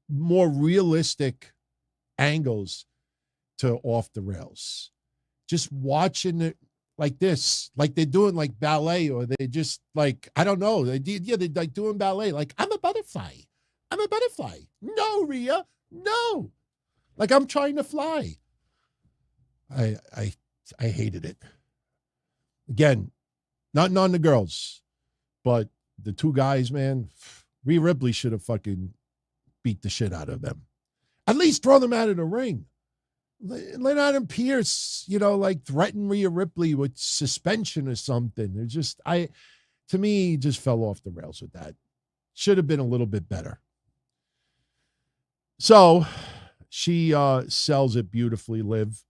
Speaker 1: more realistic angles to off the rails. Just watching it like this, like they're doing like ballet, or they just like, I don't know. They're like doing ballet. Like, I'm a butterfly. I'm a butterfly. No, Rhea, no. Like I'm trying to fly. I hated it. Again, nothing on the girls, but the two guys, man, Rhea Ripley should have fucking beat the shit out of them. At least throw them out of the ring. Let Adam Pearce, like threaten Rhea Ripley with suspension or something. It just, to me, just fell off the rails with that. Should have been a little bit better. So she sells it beautifully, Liv.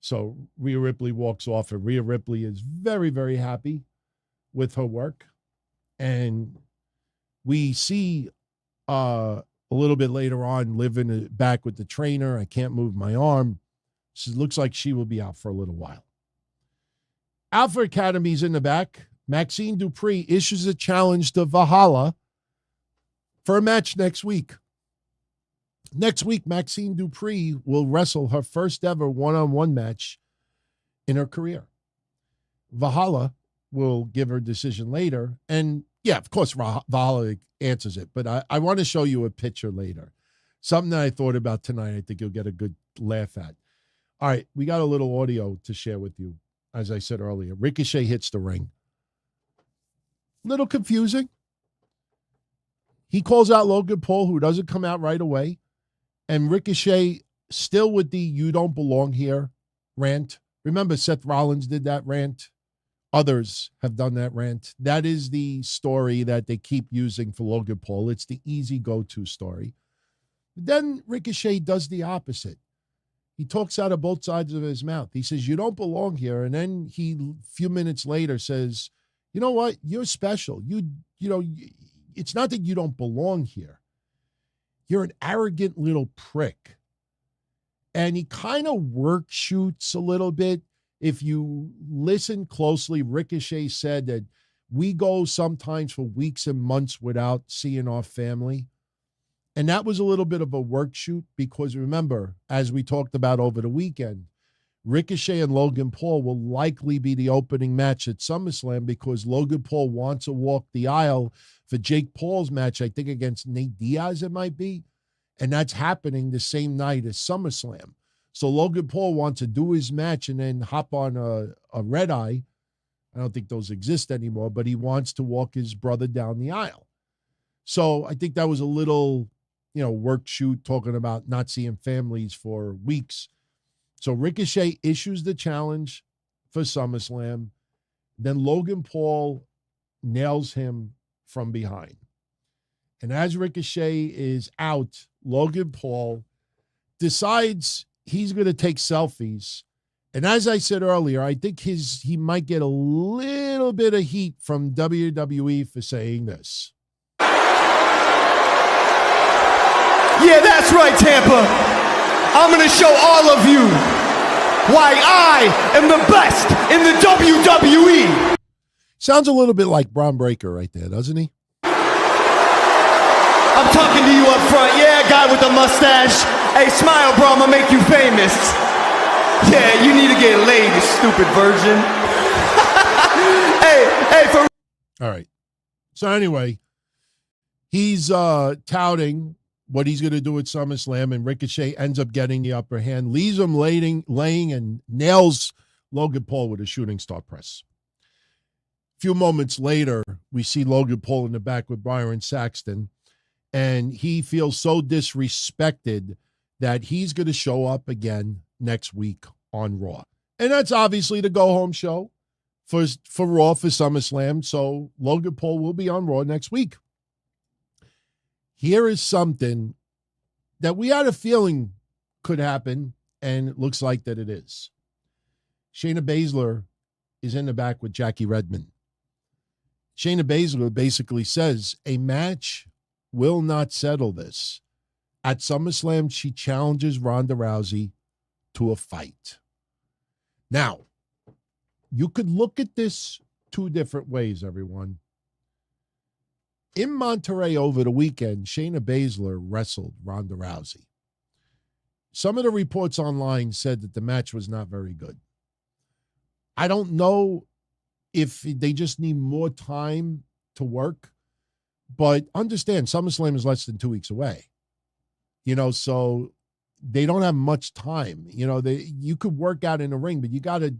Speaker 1: So Rhea Ripley walks off, and Rhea Ripley is very, very happy with her work. And we see a little bit later on, Liv in the back with the trainer. I can't move my arm. She looks like she will be out for a little while. Alpha Academy's in the back. Maxine Dupree issues a challenge to Valhalla for a match next week. Next week, Maxine Dupree will wrestle her first ever one-on-one match in her career. Valhalla will give her decision later. And yeah, of course, Valhalla answers it. But I want to show you a picture later. Something that I thought about tonight, I think you'll get a good laugh at. All right, we got a little audio to share with you. As I said earlier, Ricochet hits the ring. Little confusing. He calls out Logan Paul, who doesn't come out right away. And Ricochet still with the "you don't belong here" rant. Remember, Seth Rollins did that rant. Others have done that rant. That is the story that they keep using for Logan Paul. It's the easy go-to story. Then Ricochet does the opposite. He talks out of both sides of his mouth. He says, "You don't belong here." And then he, a few minutes later, says, "You know what? You're special. It's not that you don't belong here. You're an arrogant little prick." And he kind of work shoots a little bit. If you listen closely, Ricochet said that we go sometimes for weeks and months without seeing our family. And that was a little bit of a work shoot because remember, as we talked about over the weekend, Ricochet and Logan Paul will likely be the opening match at SummerSlam because Logan Paul wants to walk the aisle for Jake Paul's match, I think against Nate Diaz it might be. And that's happening the same night as SummerSlam. So Logan Paul wants to do his match and then hop on a red eye. I don't think those exist anymore, but he wants to walk his brother down the aisle. So I think that was a little, work shoot talking about not seeing families for weeks. So Ricochet issues the challenge for SummerSlam. Then Logan Paul nails him from behind. And as Ricochet is out, Logan Paul decides he's going to take selfies. And as I said earlier, I think he might get a little bit of heat from WWE for saying this.
Speaker 3: Yeah, that's right, Tampa. I'm going to show all of you why I am the best in the WWE.
Speaker 1: Sounds a little bit like Braun Breaker right there, doesn't he?
Speaker 3: I'm talking to you up front. Yeah, guy with the mustache. Hey, smile, bro. I'm going to make you famous. Yeah, you need to get laid, you stupid virgin. hey, for...
Speaker 1: All right. So anyway, he's touting what he's going to do at SummerSlam, and Ricochet ends up getting the upper hand, leaves him laying and nails Logan Paul with a shooting star press. A few moments later, we see Logan Paul in the back with Byron Saxton, and he feels so disrespected that he's going to show up again next week on Raw. And that's obviously the go-home show for Raw for SummerSlam. So Logan Paul will be on Raw next week. Here is something that we had a feeling could happen, and it looks like that it is. Shayna Baszler is in the back with Jackie Redmond. Shayna Baszler basically says a match will not settle this. At SummerSlam, she challenges Ronda Rousey to a fight. Now, you could look at this two different ways, everyone. In Monterrey over the weekend, Shayna Baszler wrestled Ronda Rousey. Some of the reports online said that the match was not very good. I don't know if they just need more time to work, but understand SummerSlam is less than 2 weeks away. So they don't have much time. You could work out in the ring, but you got to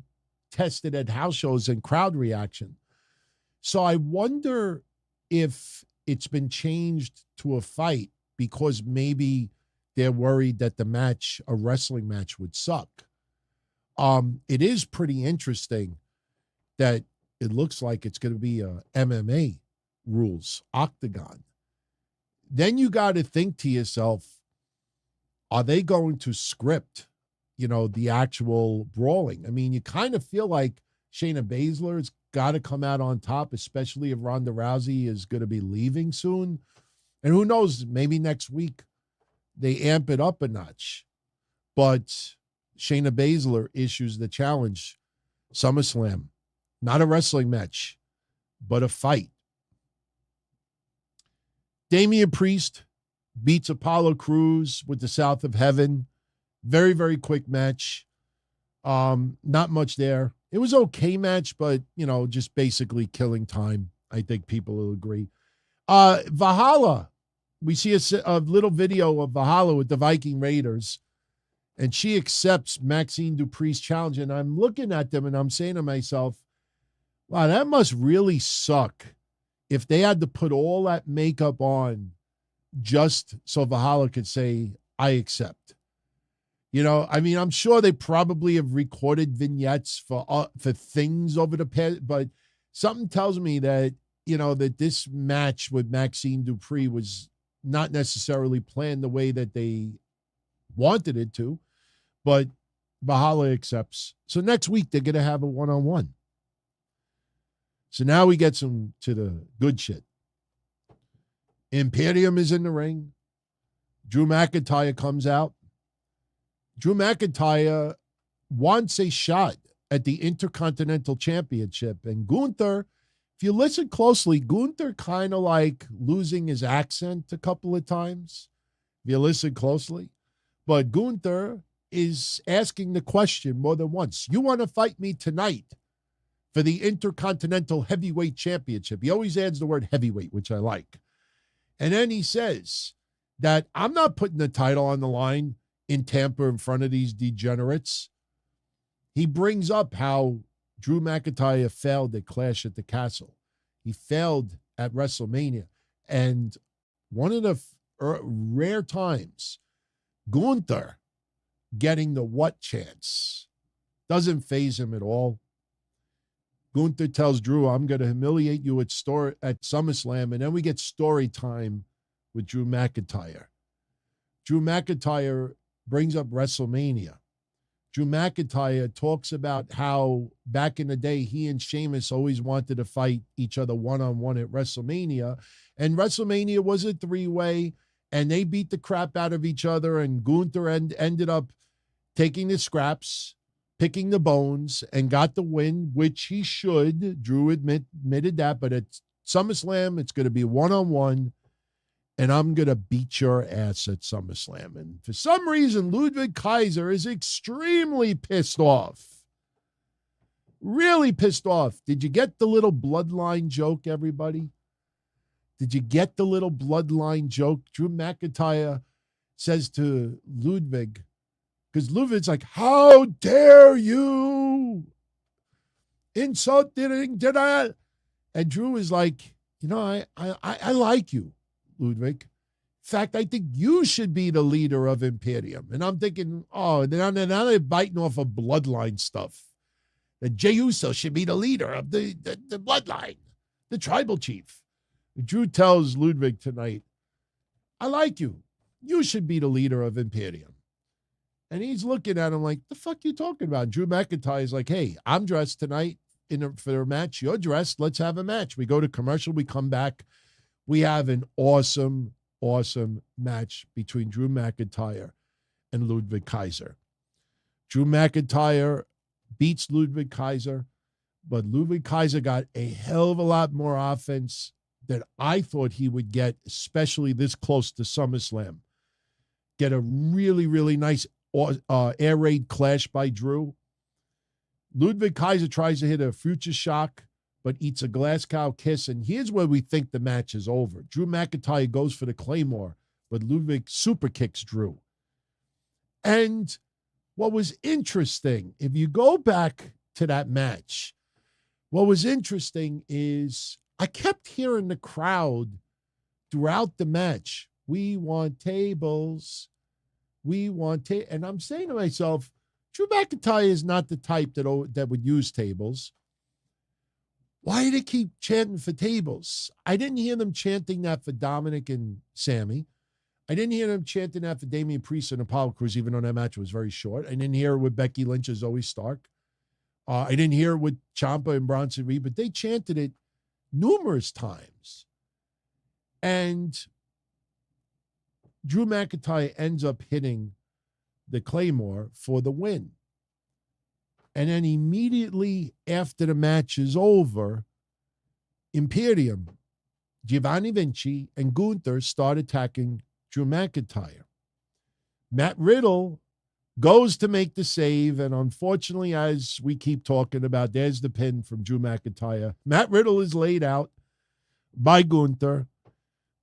Speaker 1: test it at house shows and crowd reaction. So I wonder if it's been changed to a fight because maybe they're worried that a wrestling match would suck. It is pretty interesting that it looks like it's going to be a MMA rules, octagon. Then you got to think to yourself, are they going to script, the actual brawling? I mean, you kind of feel like Shayna Baszler has got to come out on top, especially if Ronda Rousey is going to be leaving soon. And who knows, maybe next week they amp it up a notch. But Shayna Baszler issues the challenge, SummerSlam. Not a wrestling match, but a fight. Damian Priest beats Apollo Crews with the South of Heaven. Very, very quick match. Not much there. It was okay match, but, just basically killing time. I think people will agree. Valhalla. We see a little video of Valhalla with the Viking Raiders, and she accepts Maxine Dupree's challenge. And I'm looking at them and I'm saying to myself, wow, that must really suck if they had to put all that makeup on just so Valhalla could say, I accept. I'm sure they probably have recorded vignettes for things over the past, but something tells me that, that this match with Maxine Dupree was not necessarily planned the way that they wanted it to, but Valhalla accepts. So next week, they're going to have a one-on-one. So now we get to the good shit. Imperium is in the ring. Drew McIntyre comes out. Drew McIntyre wants a shot at the Intercontinental Championship. And Gunther, if you listen closely, Gunther kind of like losing his accent a couple of times, if you listen closely. But Gunther is asking the question more than once. You want to fight me tonight for the Intercontinental Heavyweight Championship? He always adds the word heavyweight, which I like. And then he says that I'm not putting the title on the line in Tampa in front of these degenerates. He brings up how Drew McIntyre failed at Clash at the Castle. He failed at WrestleMania. And one of the rare times, Gunther getting the what chance doesn't faze him at all. Gunther tells Drew, I'm going to humiliate you at SummerSlam, and then we get story time with Drew McIntyre. Drew McIntyre brings up WrestleMania. Drew McIntyre talks about how back in the day, he and Sheamus always wanted to fight each other one-on-one at WrestleMania, and WrestleMania was a three-way, and they beat the crap out of each other, and Gunther ended up taking the scraps, picking the bones, and got the win, which he should. Drew admitted that, but at SummerSlam, it's going to be one-on-one, and I'm going to beat your ass at SummerSlam. And for some reason, Ludwig Keiser is extremely pissed off. Really pissed off. Did you get the little bloodline joke, everybody? Did you get the little bloodline joke? Drew McIntyre says to Ludwig, because Ludwig's like, how dare you insult did I? And Drew is like, I like you, Ludwig. fact, I think you should be the leader of Imperium. And I'm thinking, oh, now they're biting off of bloodline stuff. That Jey Uso should be the leader of the bloodline, the tribal chief. Drew tells Ludwig tonight, I like you. You should be the leader of Imperium. And he's looking at him like, the fuck you talking about? Drew McIntyre is like, hey, I'm dressed tonight for a match. You're dressed. Let's have a match. We go to commercial. We come back. We have an awesome match between Drew McIntyre and Ludwig Keiser. Drew McIntyre beats Ludwig Keiser, but Ludwig Keiser got a hell of a lot more offense than I thought he would get, especially this close to SummerSlam. Get a really, really nice air raid clash by Drew. Ludwig Keiser tries to hit a future shock, but eats a glass cow kiss, and here's where we think the match is over. Drew McIntyre goes for the Claymore, but Ludwig super kicks Drew. And what was interesting, if you go back to that match, what was interesting is I kept hearing the crowd throughout the match, we want tables, and I'm saying to myself, Drew McIntyre is not the type that would use tables. Why do they keep chanting for tables? I didn't hear them chanting that for Dominik and Sami. I didn't hear them chanting that for Damian Priest and Apollo Crews, even though that match was very short. I didn't hear it with Becky Lynch and Zoey Stark. I didn't hear it with Ciampa and Bronson Reed, but they chanted it numerous times. And Drew McIntyre ends up hitting the Claymore for the win. And then immediately after the match is over, Imperium, Giovanni Vinci, and Gunther start attacking Drew McIntyre. Matt Riddle goes to make the save, and unfortunately, as we keep talking about, there's the pin from Drew McIntyre. Matt Riddle is laid out by Gunther.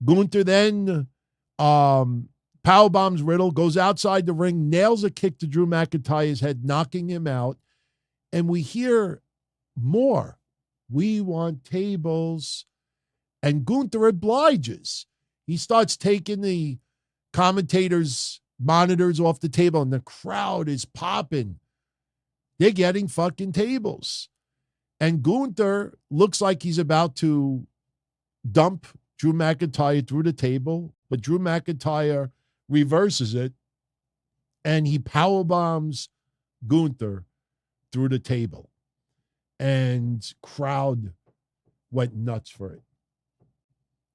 Speaker 1: Gunther then powerbombs Riddle, goes outside the ring, nails a kick to Drew McIntyre's head, knocking him out. And we hear more. We want tables. And Gunther obliges. He starts taking the commentators' monitors off the table, and the crowd is popping. They're getting fucking tables. And Gunther looks like he's about to dump Drew McIntyre through the table, but Drew McIntyre reverses it, and he powerbombs Gunther through the table. And crowd went nuts for it.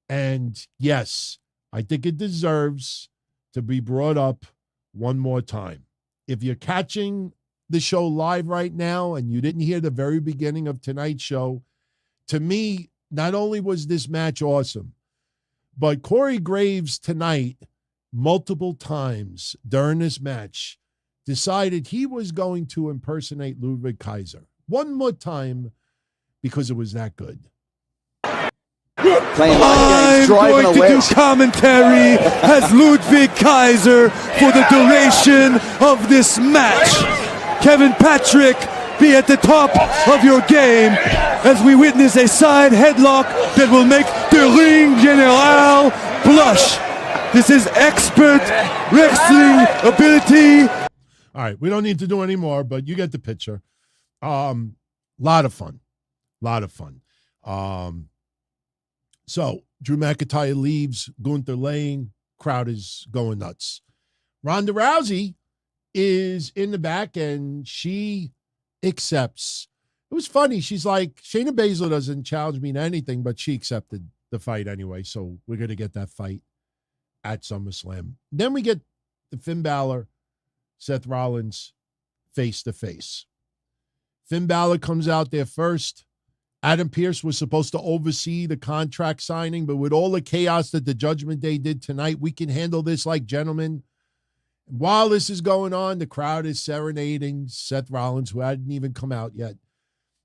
Speaker 1: And yes, I think it deserves to be brought up one more time. If you're catching the show live right now and you didn't hear the very beginning of tonight's show, to me, not only was this match awesome, but Corey Graves tonight, multiple times during this match, decided he was going to impersonate Ludwig Keiser one more time because it was that good.
Speaker 2: I'm going to do commentary as Ludwig Keiser for the duration of this match. Kevin Patrick, be at the top of your game as we witness a side headlock that will make the Ring General blush. This is expert wrestling ability.
Speaker 1: All right, we don't need to do any more, but you get the picture. Lot of fun. So Drew McIntyre leaves, Gunther laying, crowd is going nuts. Ronda Rousey is in the back, and she accepts. It was funny. She's like, Shayna Baszler doesn't challenge me to anything, but she accepted the fight anyway, so we're going to get that fight at SummerSlam. Then we get the Finn Balor, Seth Rollins face-to-face. Finn Balor comes out there first. Adam Pearce was supposed to oversee the contract signing, but with all the chaos that the Judgment Day did tonight, we can handle this like gentlemen. And while this is going on, the crowd is serenading Seth Rollins, who hadn't even come out yet.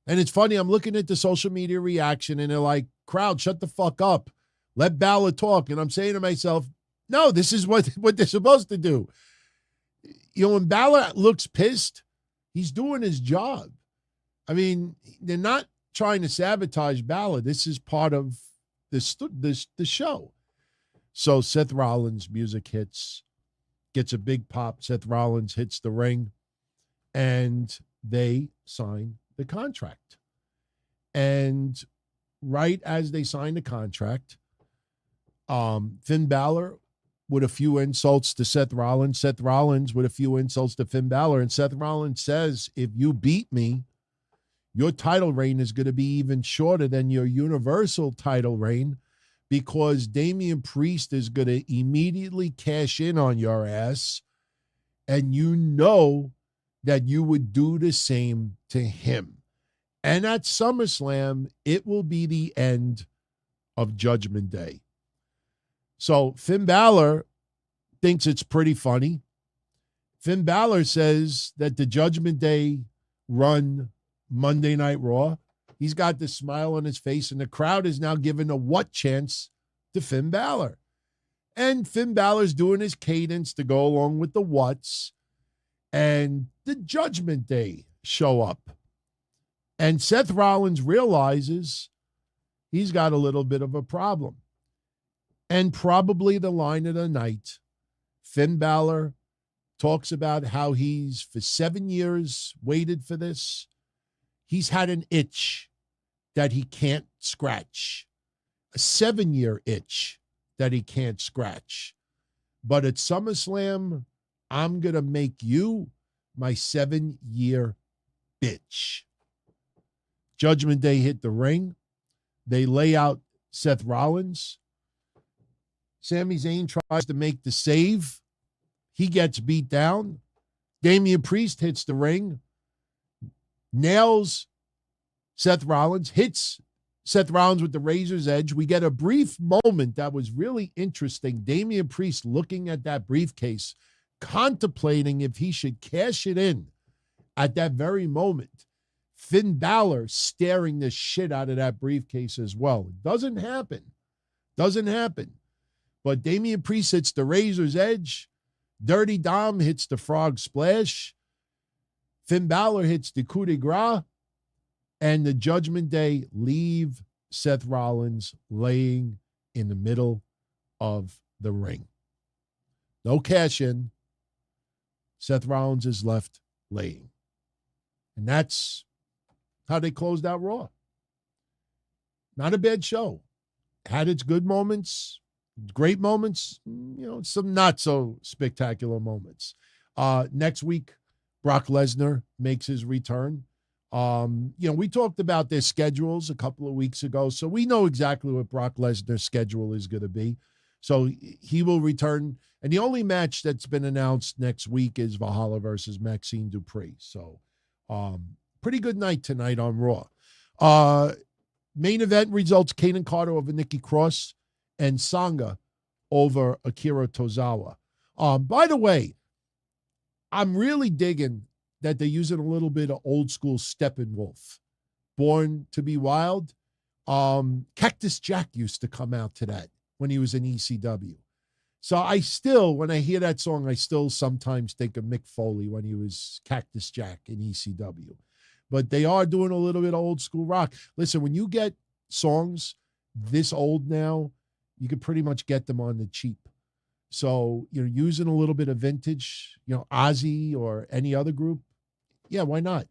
Speaker 1: And it's funny, I'm looking at the social media reaction, and they're like, crowd, shut the fuck up. Let Balor talk. And I'm saying to myself, no, this is what they're supposed to do. You know, when Balor looks pissed, he's doing his job. I mean, they're not trying to sabotage Balor. This is part of the show. So Seth Rollins' music hits, gets a big pop. Seth Rollins hits the ring, and they sign the contract. And right as they sign the contract, Finn Balor with a few insults to Seth Rollins with a few insults to Finn Balor, and Seth Rollins says, if you beat me, your title reign is going to be even shorter than your Universal title reign, because Damian Priest is going to immediately cash in on your ass, and you know that you would do the same to him. And at SummerSlam, it will be the end of Judgment Day. So Finn Balor thinks it's pretty funny. Finn Balor says that the Judgment Day run Monday Night Raw, he's got this smile on his face, and the crowd is now giving a what chance to Finn Balor. And Finn Balor's doing his cadence to go along with the what's, and the Judgment Day show up. And Seth Rollins realizes he's got a little bit of a problem. And probably the line of the night, Finn Balor talks about how he's, for 7 years, waited for this. He's had an itch that he can't scratch, a 7-year itch that he can't scratch. But at SummerSlam, I'm going to make you my 7-year bitch. Judgment Day hit the ring. They lay out Seth Rollins. Sami Zayn tries to make the save. He gets beat down. Damian Priest hits the ring, nails Seth Rollins, hits Seth Rollins with the razor's edge. We get a brief moment that was really interesting. Damian Priest looking at that briefcase, contemplating if he should cash it in at that very moment. Finn Balor staring the shit out of that briefcase as well. It doesn't happen. Doesn't happen. But Damian Priest hits the razor's edge. Dirty Dom hits the frog splash. Finn Balor hits the coup de grace. And the Judgment Day leave Seth Rollins laying in the middle of the ring. No cash in. Seth Rollins is left laying. And that's how they closed out Raw. Not a bad show. Had its good moments, great moments, some not so spectacular moments. Next week, Brock Lesnar makes his return. We talked about their schedules a couple of weeks ago, so we know exactly what Brock Lesnar's schedule is going to be. So he will return. And the only match that's been announced next week is Valhalla versus Maxine Dupree. So pretty good night tonight on Raw. Main event results, Kaden Carter over Nikki Cross and Sanga over Akira Tozawa. By the way, I'm really digging that they're using a little bit of old school Steppenwolf. Born to be Wild. Cactus Jack used to come out to that when he was in ECW. So when I hear that song, I still sometimes think of Mick Foley when he was Cactus Jack in ECW. But they are doing a little bit of old school rock. Listen, when you get songs this old now, you can pretty much get them on the cheap. So, using a little bit of vintage, Ozzy or any other group, yeah, why not?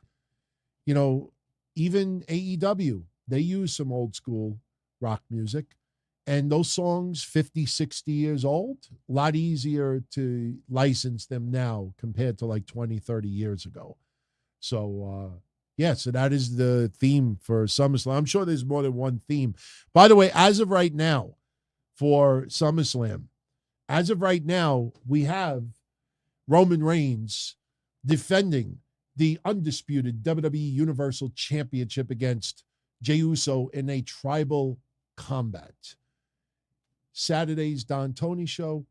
Speaker 1: Even AEW, they use some old school rock music. And those songs, 50, 60 years old, a lot easier to license them now compared to like 20, 30 years ago. So, so that is the theme for SummerSlam. I'm sure there's more than one theme. By the way, as of right now, for SummerSlam, we have Roman Reigns defending the undisputed WWE Universal Championship against Jey Uso in a tribal combat. Saturday's Don Tony show,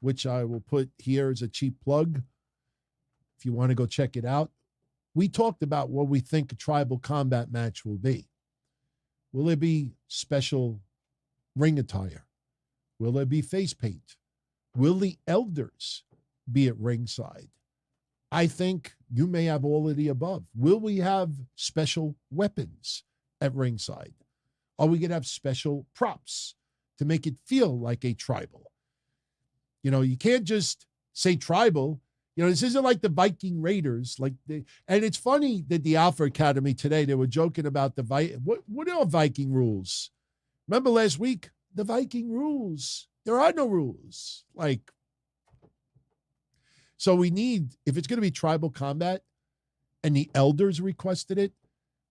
Speaker 1: which I will put here as a cheap plug if you want to go check it out. We talked about what we think a tribal combat match will be. Will there be special ring attire? Will there be face paint? Will the elders be at ringside? I think you may have all of the above. Will we have special weapons at ringside? Are we going to have special props to make it feel like a tribal. You know, you can't just say tribal. You know, this isn't like the Viking Raiders. And it's funny that the Alpha Academy today, they were joking about what are Viking rules? Remember last week? The Viking rules. There are no rules. So we need, if it's going to be tribal combat and the elders requested it,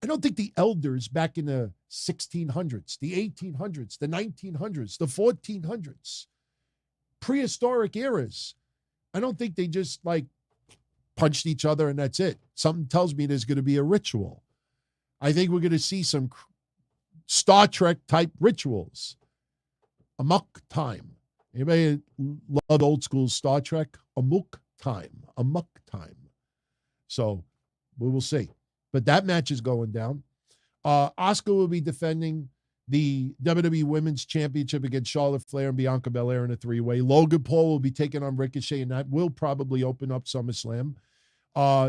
Speaker 1: I don't think the elders back in the 1600s, the 1800s, the 1900s, the 1400s, prehistoric eras, I don't think they just punched each other and that's it. Something tells me there's going to be a ritual. I think we're going to see some Star Trek type rituals. Amok time. Anybody love old school Star Trek? Amok time. So we will see. But that match is going down. Asuka will be defending the WWE Women's Championship against Charlotte Flair and Bianca Belair in a three-way. Logan Paul will be taking on Ricochet, and that will probably open up SummerSlam.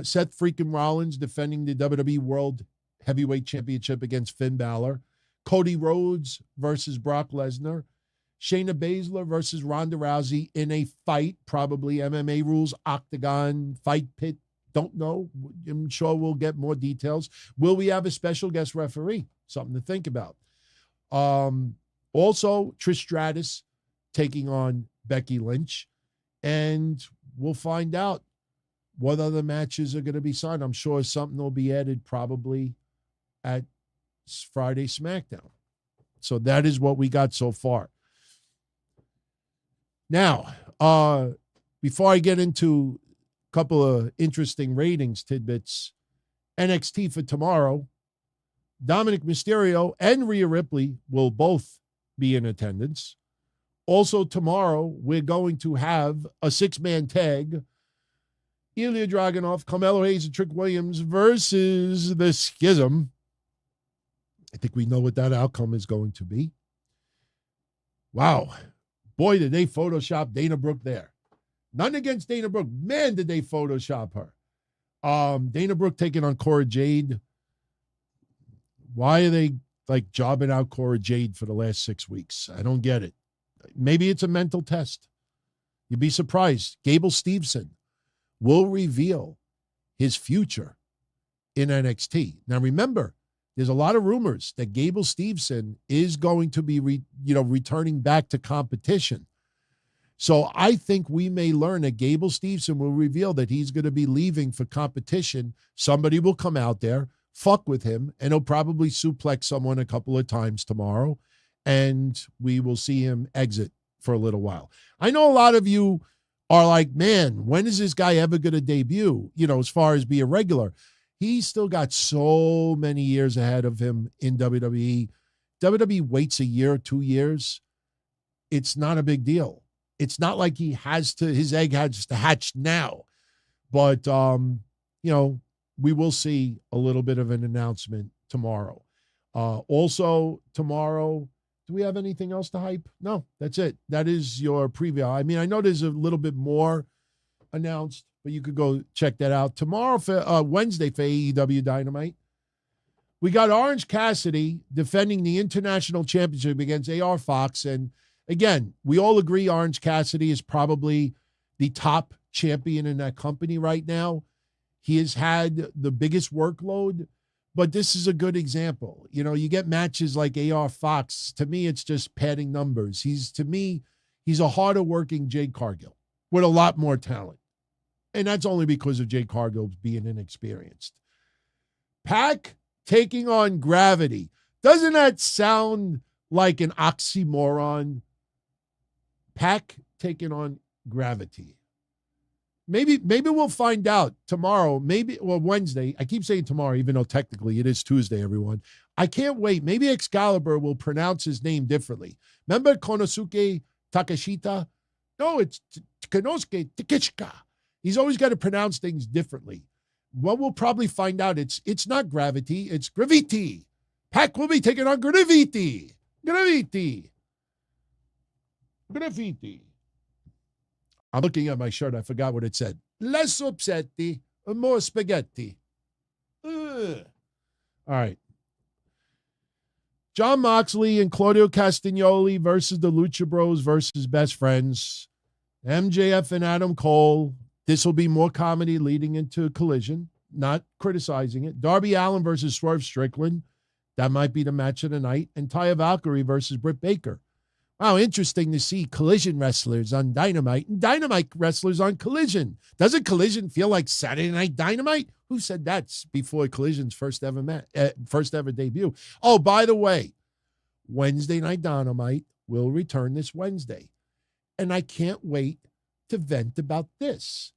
Speaker 1: Seth freaking Rollins defending the WWE World Heavyweight Championship against Finn Balor. Cody Rhodes versus Brock Lesnar. Shayna Baszler versus Ronda Rousey in a fight, probably MMA rules, octagon, fight pit. Don't know. I'm sure we'll get more details. Will we have a special guest referee? Something to think about. Also, Trish Stratus taking on Becky Lynch. And we'll find out what other matches are going to be signed. I'm sure something will be added probably at Friday SmackDown. So that is what we got so far. Now, before I get into couple of interesting ratings tidbits. NXT for tomorrow, Dominik Mysterio and Rhea Ripley will both be in attendance. Also tomorrow, we're going to have a 6-man tag. Ilya Dragunov, Carmelo Hayes, and Trick Williams versus the Schism. I think we know what that outcome is going to be. Wow. Boy, did they Photoshop Dana Brooke there. Nothing against Dana Brooke. Man, did they Photoshop her. Dana Brooke taking on Cora Jade. Why are they jobbing out Cora Jade for the last 6 weeks? I don't get it. Maybe it's a mental test. You'd be surprised. Gable Steveson will reveal his future in NXT. Now remember, there's a lot of rumors that Gable Steveson is going to be returning back to competition. So I think we may learn that Gable Steveson will reveal that he's going to be leaving for competition. Somebody will come out there, fuck with him, and he'll probably suplex someone a couple of times tomorrow, and we will see him exit for a little while. I know a lot of you are like, man, when is this guy ever going to debut, as far as be a regular? He's still got so many years ahead of him in WWE. WWE waits a year or 2 years. It's not a big deal. It's not like his egg has to hatch now. But, we will see a little bit of an announcement tomorrow. Also, tomorrow, do we have anything else to hype? No, that's it. That is your preview. I mean, I know there's a little bit more announced, but you could go check that out. Tomorrow, for Wednesday, for AEW Dynamite, we got Orange Cassidy defending the International Championship against AR Fox. And again, we all agree Orange Cassidy is probably the top champion in that company right now. He has had the biggest workload, but this is a good example. You get matches like AR Fox. To me, it's just padding numbers. He's a harder working Jade Cargill with a lot more talent. And that's only because of Jade Cargill being inexperienced. Pac taking on Gravity. Doesn't that sound like an oxymoron? Pac taking on Gravity. Maybe we'll find out tomorrow, Wednesday. I keep saying tomorrow, even though technically it is Tuesday, everyone. I can't wait. Maybe Excalibur will pronounce his name differently. Remember Konosuke Takeshita? No, it's Konosuke Takeshita. He's always got to pronounce things differently. Well, we'll probably find out it's not Gravity, it's Gravity. Pac will be taking on Gravity. Gravity. I'm looking at my shirt. I forgot what it said. Less upsetti, more spaghetti. All right. Jon Moxley and Claudio Castagnoli versus the Lucha Bros versus Best Friends. MJF and Adam Cole. This will be more comedy leading into Collision. Not criticizing it. Darby Allin versus Swerve Strickland. That might be the match of the night. And Taya Valkyrie versus Britt Baker. Wow, interesting to see Collision wrestlers on Dynamite and Dynamite wrestlers on Collision. Doesn't Collision feel like Saturday Night Dynamite? Who said that's before Collision's first ever debut? Oh, by the way, Wednesday Night Dynamite will return this Wednesday. And I can't wait to vent about this.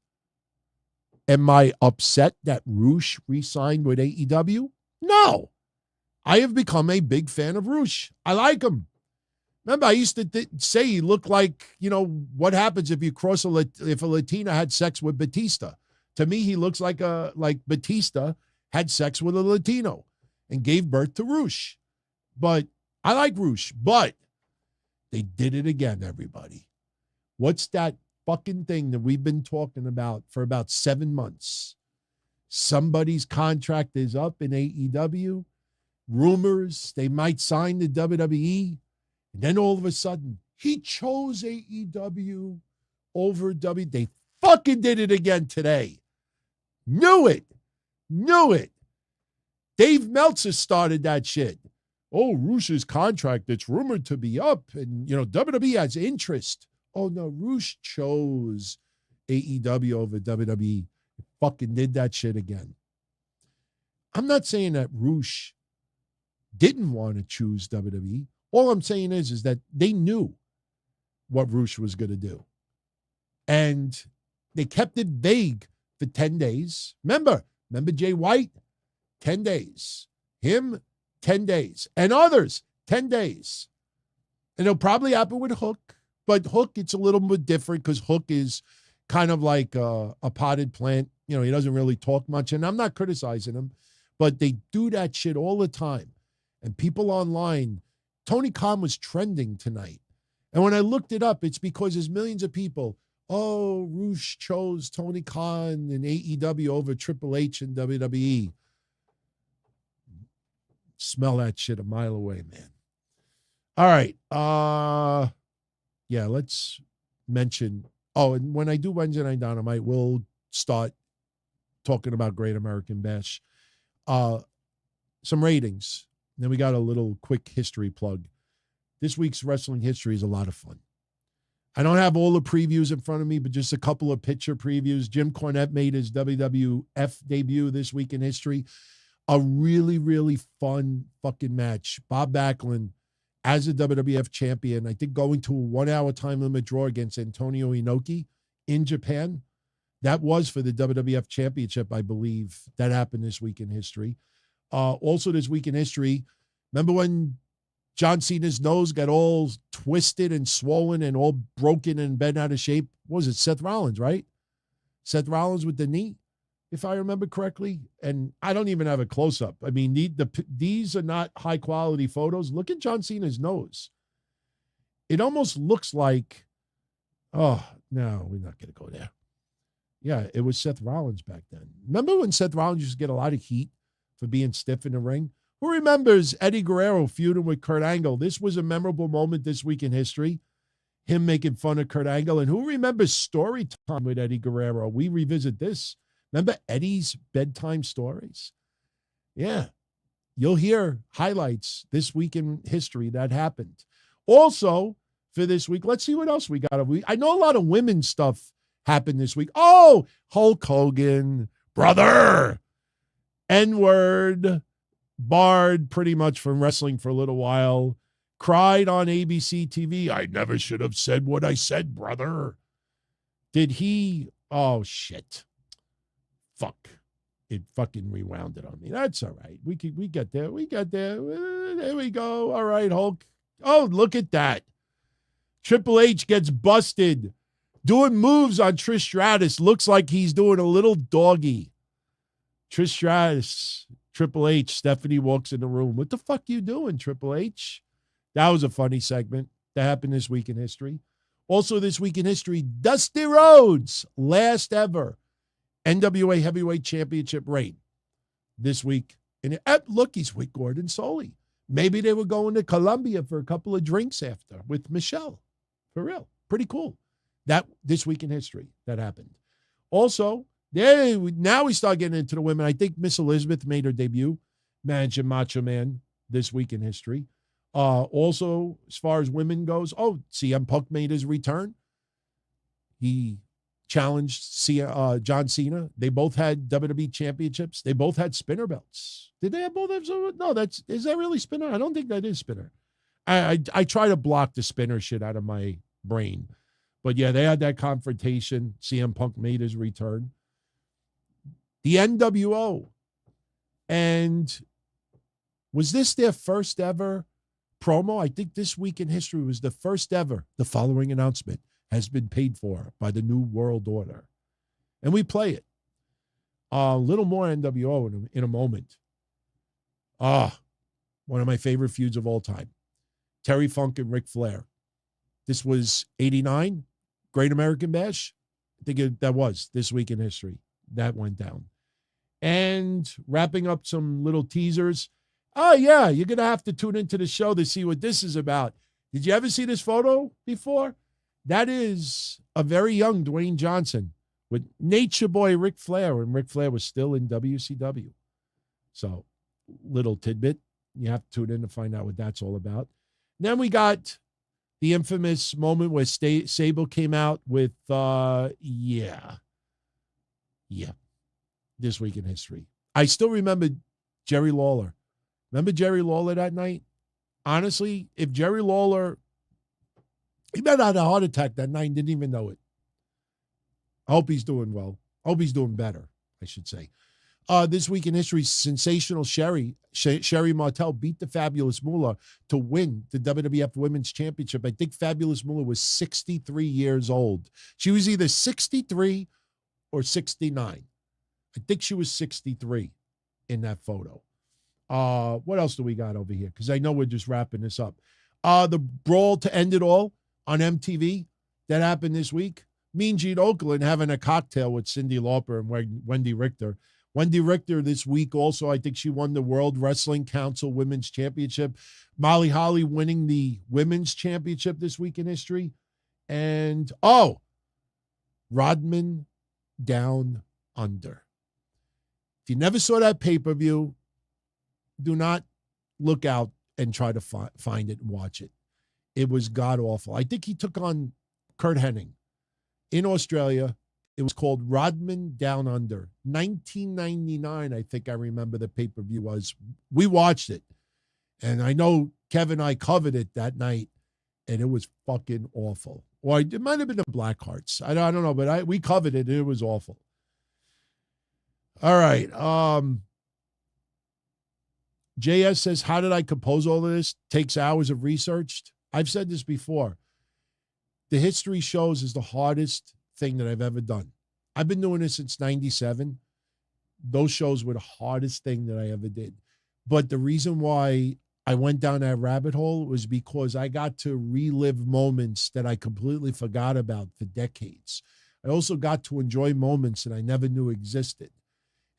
Speaker 1: Am I upset that Rush re-signed with AEW? No. I have become a big fan of Rush. I like him. Remember, I used to say he looked like, what happens if you if a Latina had sex with Batista. To me, he looks like Batista had sex with a Latino and gave birth to Rush. But I like Rush, but they did it again, everybody. What's that fucking thing that we've been talking about for about 7 months? Somebody's contract is up in AEW. Rumors they might sign to WWE. And then all of a sudden, he chose AEW over WWE. They fucking did it again today. Knew it. Dave Meltzer started that shit. Oh, Rush's contract, it's rumored to be up. And, WWE has interest. Oh, no, Rush chose AEW over WWE. Fucking did that shit again. I'm not saying that Rush didn't want to choose WWE. All I'm saying is that they knew what Rush was going to do. And they kept it vague for 10 days. Remember Jay White? 10 days. Him, 10 days. And others, 10 days. And it'll probably happen with Hook. But Hook, it's a little bit different because Hook is kind of like a potted plant. He doesn't really talk much. And I'm not criticizing him. But they do that shit all the time. And people online, Tony Khan was trending tonight. And when I looked it up, it's because there's millions of people. Oh, Rush chose Tony Khan and AEW over Triple H and WWE. Smell that shit a mile away, man. All right. Yeah, let's mention. Oh, and when I do Wednesday Night Dynamite, we'll start talking about Great American Bash. Some ratings. Then we got a little quick history plug. This week's wrestling history is a lot of fun. I don't have all the previews in front of me, but just a couple of picture previews. Jim Cornette made his WWF debut this week in history. A really, really fun fucking match. Bob Backlund as a WWF champion, I think going to a 1 hour time limit draw against Antonio Inoki in Japan. That was for the WWF championship, I believe. That happened this week in history. Also this week in history, remember when John Cena's nose got all twisted and swollen and all broken and bent out of shape? What was it, Seth Rollins, right? Seth Rollins with the knee, if I remember correctly. And I don't even have a close-up. I mean, these are not high-quality photos. Look at John Cena's nose. It almost looks like, oh, no, we're not going to go there. Yeah, it was Seth Rollins back then. Remember when Seth Rollins used to get a lot of heat for being stiff in the ring? Who remembers Eddie Guerrero feuding with Kurt Angle? This was a memorable moment this week in history, him making fun of Kurt Angle. And who remembers story time with Eddie Guerrero? We revisit this. Remember Eddie's bedtime stories? Yeah, you'll hear highlights this week in history that happened. Also, for this week, let's see what else we got. I know a lot of women's stuff happened this week. Oh, Hulk Hogan, brother, N-word, barred pretty much from wrestling for a little while, cried on ABC TV. I never should have said what I said, brother. Did he? Oh, shit. Fuck. It fucking rewound it on me. That's all right. We get there. We got there. There we go. All right, Hulk. Oh, look at that. Triple H gets busted doing moves on Trish Stratus. Looks like he's doing a little doggy. Trish Stratus, Triple H, Stephanie walks in the room. What the fuck you doing, Triple H? That was a funny segment that happened this week in history. Also this week in history, Dusty Rhodes, last ever NWA Heavyweight Championship reign. This week, and look, he's with Gordon Soley. Maybe they were going to Colombia for a couple of drinks after with Michelle. For real. Pretty cool. That this week in history that happened. Also, now we start getting into the women. I think Miss Elizabeth made her debut, managing Macho Man this week in history. Also, as far as women goes, CM Punk made his return. He challenged John Cena. They both had WWE championships. They both had spinner belts. Did they have both of them? No, is that really spinner? I don't think that is spinner. I try to block the spinner shit out of my brain. But yeah, they had that confrontation. CM Punk made his return. The NWO. And was this their first ever promo? I think this week in history was the first ever. The following announcement has been paid for by the New World Order. And we play it. A little more NWO in a moment. One of my favorite feuds of all time. Terry Funk and Ric Flair. This was 89, Great American Bash. I think that was this week in history. That went down. And wrapping up some little teasers. Oh, yeah, you're going to have to tune into the show to see what this is about. Did you ever see this photo before? That is a very young Dwayne Johnson with Nature Boy Ric Flair, when Ric Flair was still in WCW. So, little tidbit. You have to tune in to find out what that's all about. Then we got the infamous moment where Sable came out with, this week in history. I still remember Jerry Lawler. Remember Jerry Lawler that night? Honestly, if Jerry Lawler, he might have had a heart attack that night and didn't even know it. I hope he's doing well. I hope he's doing better, I should say. This week in history, sensational Sherry Martel beat the Fabulous Moolah to win the WWF Women's Championship. I think Fabulous Moolah was 63 years old. She was either 63 or 69. I think she was 63 in that photo. What else do we got over here? Because I know we're just wrapping this up. The brawl to end it all on MTV that happened this week. Mean Gene Okerlund having a cocktail with Cyndi Lauper and Wendy Richter. Wendy Richter this week also, I think she won the World Wrestling Council Women's Championship. Molly Holly winning the Women's Championship this week in history. And, Rodman Down Under. If you never saw that pay-per-view, do not look out and try to find it and watch it. It was god-awful. I think he took on Kurt Hennig in Australia. It was called Rodman Down Under. 1999, I think I remember the pay-per-view was. We watched it. And I know Kevin and I covered it that night, and it was fucking awful. Or it might have been the Blackhearts. I don't know, but we covered it, and it was awful. All right. JS says, how did I compose all of this? Takes hours of research. I've said this before. The history shows is the hardest thing that I've ever done. I've been doing this since 97. Those shows were the hardest thing that I ever did. But the reason why I went down that rabbit hole was because I got to relive moments that I completely forgot about for decades. I also got to enjoy moments that I never knew existed.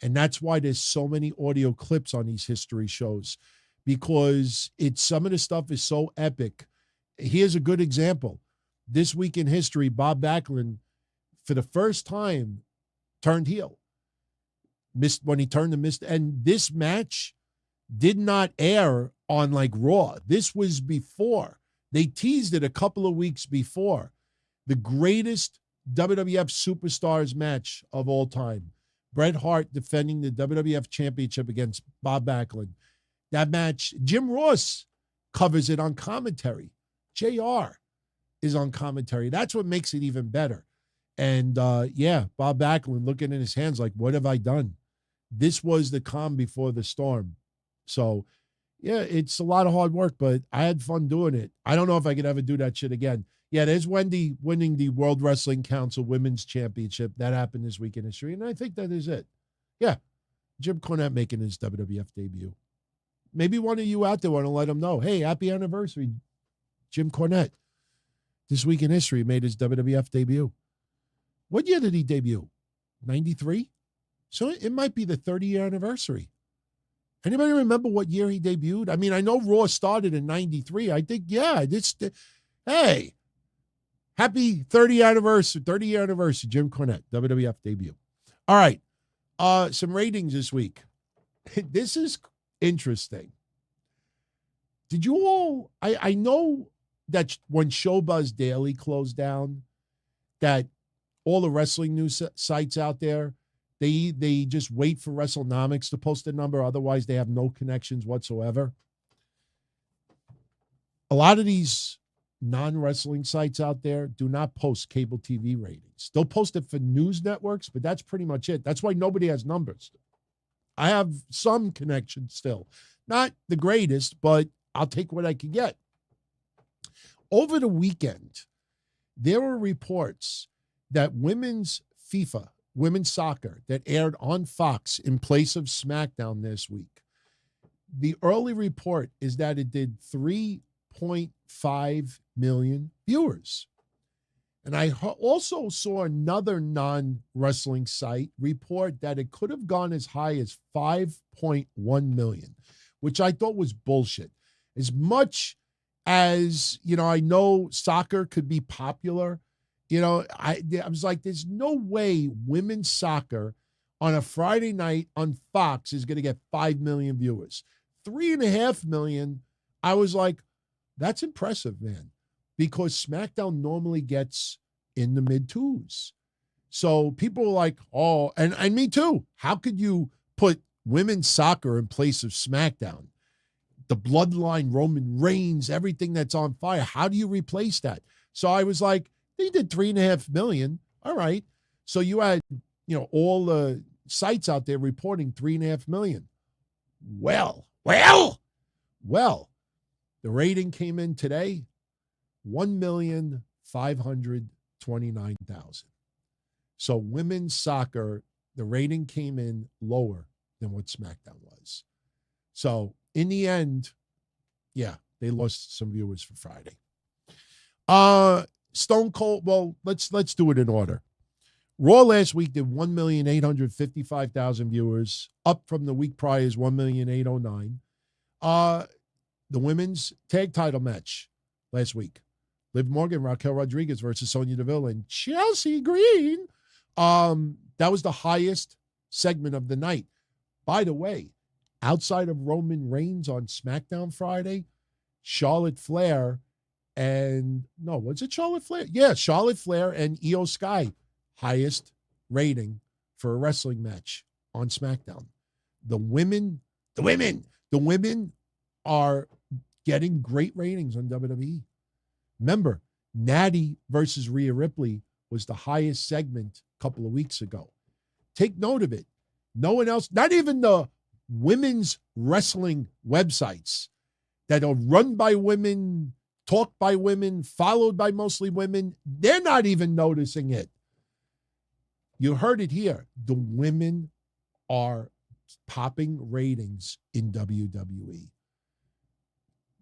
Speaker 1: And that's why there's so many audio clips on these history shows, because some of the stuff is so epic. Here's a good example. This week in history, Bob Backlund, for the first time, turned heel. When he turned to Mist. And this match did not air on like Raw. This was before. They teased it a couple of weeks before. The greatest WWF Superstars match of all time. Bret Hart defending the WWF Championship against Bob Backlund. That match, Jim Ross covers it on commentary. JR is on commentary. That's what makes it even better. And, Bob Backlund looking in his hands like, what have I done? This was the calm before the storm. So, yeah, it's a lot of hard work, but I had fun doing it. I don't know if I could ever do that shit again. Yeah, there's Wendy winning the World Wrestling Council Women's Championship. That happened this week in history, and I think that is it. Yeah, Jim Cornette making his WWF debut. Maybe one of you out there want to let him know, hey, happy anniversary, Jim Cornette. This week in history made his WWF debut. What year did he debut? 93? So it might be the 30-year anniversary. Anybody remember what year he debuted? I mean, I know Raw started in 93. I think, hey, happy 30-year anniversary, Jim Cornette, WWF debut. All right, some ratings this week. This is interesting. Did you all, I know that when Showbuzz Daily closed down, that all the wrestling news sites out there, they just wait for WrestleNomics to post a number. Otherwise, they have no connections whatsoever. A lot of these non-wrestling sites out there do not post cable TV ratings. They'll post it for news networks, but that's pretty much it. That's why nobody has numbers. I have some connection still. Not the greatest, but I'll take what I can get. Over the weekend, there were reports that women's FIFA, women's soccer, that aired on Fox in place of SmackDown this week. The early report is that it did 3.5 million viewers. And I also saw another non-wrestling site report that it could have gone as high as 5.1 million, which I thought was bullshit. As much as, I know soccer could be popular, I was like, there's no way women's soccer on a Friday night on Fox is going to get 5 million viewers. 3.5 million, I was like, that's impressive, man, because SmackDown normally gets in the mid-twos. So people were like, oh, and me too. How could you put women's soccer in place of SmackDown? The bloodline, Roman Reigns, everything that's on fire. How do you replace that? So I was like, they did 3.5 million. All right. So you had, all the sites out there reporting 3.5 million. Well, the rating came in today, 1,529,000. So women's soccer, the rating came in lower than what SmackDown was. So in the end, they lost some viewers for Friday. Stone Cold, well, let's do it in order. Raw last week did 1,855,000 viewers, up from the week prior's 1,809,000. The women's tag title match last week, Liv Morgan, Raquel Rodriguez versus Sonya Deville and Chelsea Green. That was the highest segment of the night. By the way, outside of Roman Reigns on SmackDown Friday, Charlotte Flair and, no, was it Charlotte Flair? Yeah, Charlotte Flair and Io Sky, highest rating for a wrestling match on SmackDown. The women are getting great ratings on WWE. Remember, Natty versus Rhea Ripley was the highest segment a couple of weeks ago. Take note of it. No one else, not even the women's wrestling websites that are run by women, talked by women, followed by mostly women, they're not even noticing it. You heard it here. The women are popping ratings in WWE.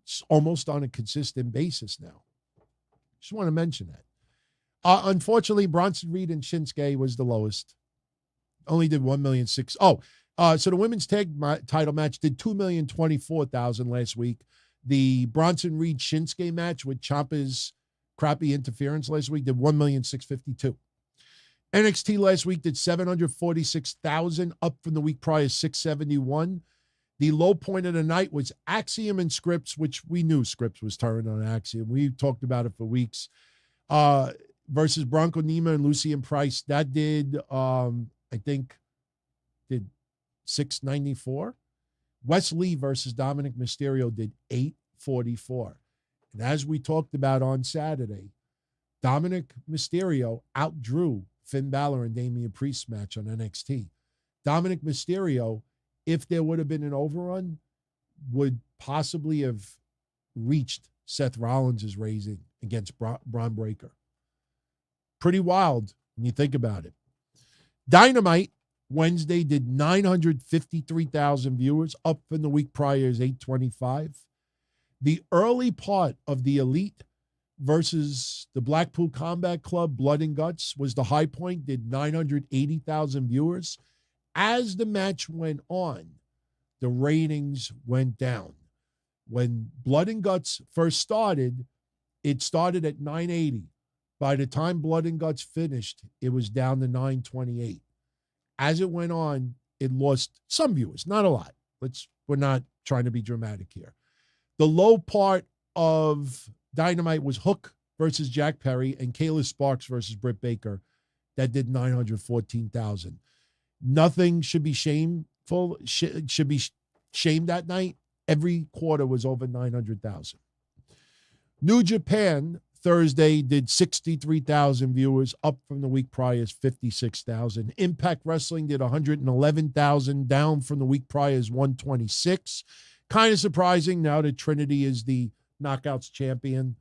Speaker 1: It's almost on a consistent basis now. Just want to mention that. Unfortunately, Bronson Reed and Shinsuke was the lowest. Only did 1,600,000. So the women's tag title match did 2,024,000 last week. The Bronson Reed Shinsuke match with Ciampa's crappy interference last week did 1,652,000. NXT last week did 746,000, up from the week prior 671. The low point of the night was Axiom and Scripps, which we knew Scripps was turning on Axiom. We talked about it for weeks. Versus Bronco Nima and Lucien Price. That did, I think, did 694. Wes Lee versus Dominik Mysterio did 844. And as we talked about on Saturday, Dominik Mysterio outdrew Finn Balor and Damian Priest match on NXT. Dominik Mysterio, if there would have been an overrun, would possibly have reached Seth Rollins' rating against Braun Breaker. Pretty wild when you think about it. Dynamite Wednesday did 953,000 viewers, up from the week prior's 825. The early part of the Elite versus the Blackpool Combat Club, Blood and Guts, was the high point, did 980,000 viewers. As the match went on, the ratings went down. When Blood and Guts first started, it started at 980. By the time Blood and Guts finished, it was down to 928. As it went on, it lost some viewers, not a lot. We're not trying to be dramatic here. The low part of Dynamite was Hook versus Jack Perry and Kayla Sparks versus Britt Baker. That did 914,000. Nothing should be shameful, should be shamed that night. Every quarter was over 900,000. New Japan Thursday did 63,000 viewers, up from the week prior's 56,000. Impact Wrestling did 111,000, down from the week prior's 126. Kind of surprising now that Trinity is the Knockouts champion.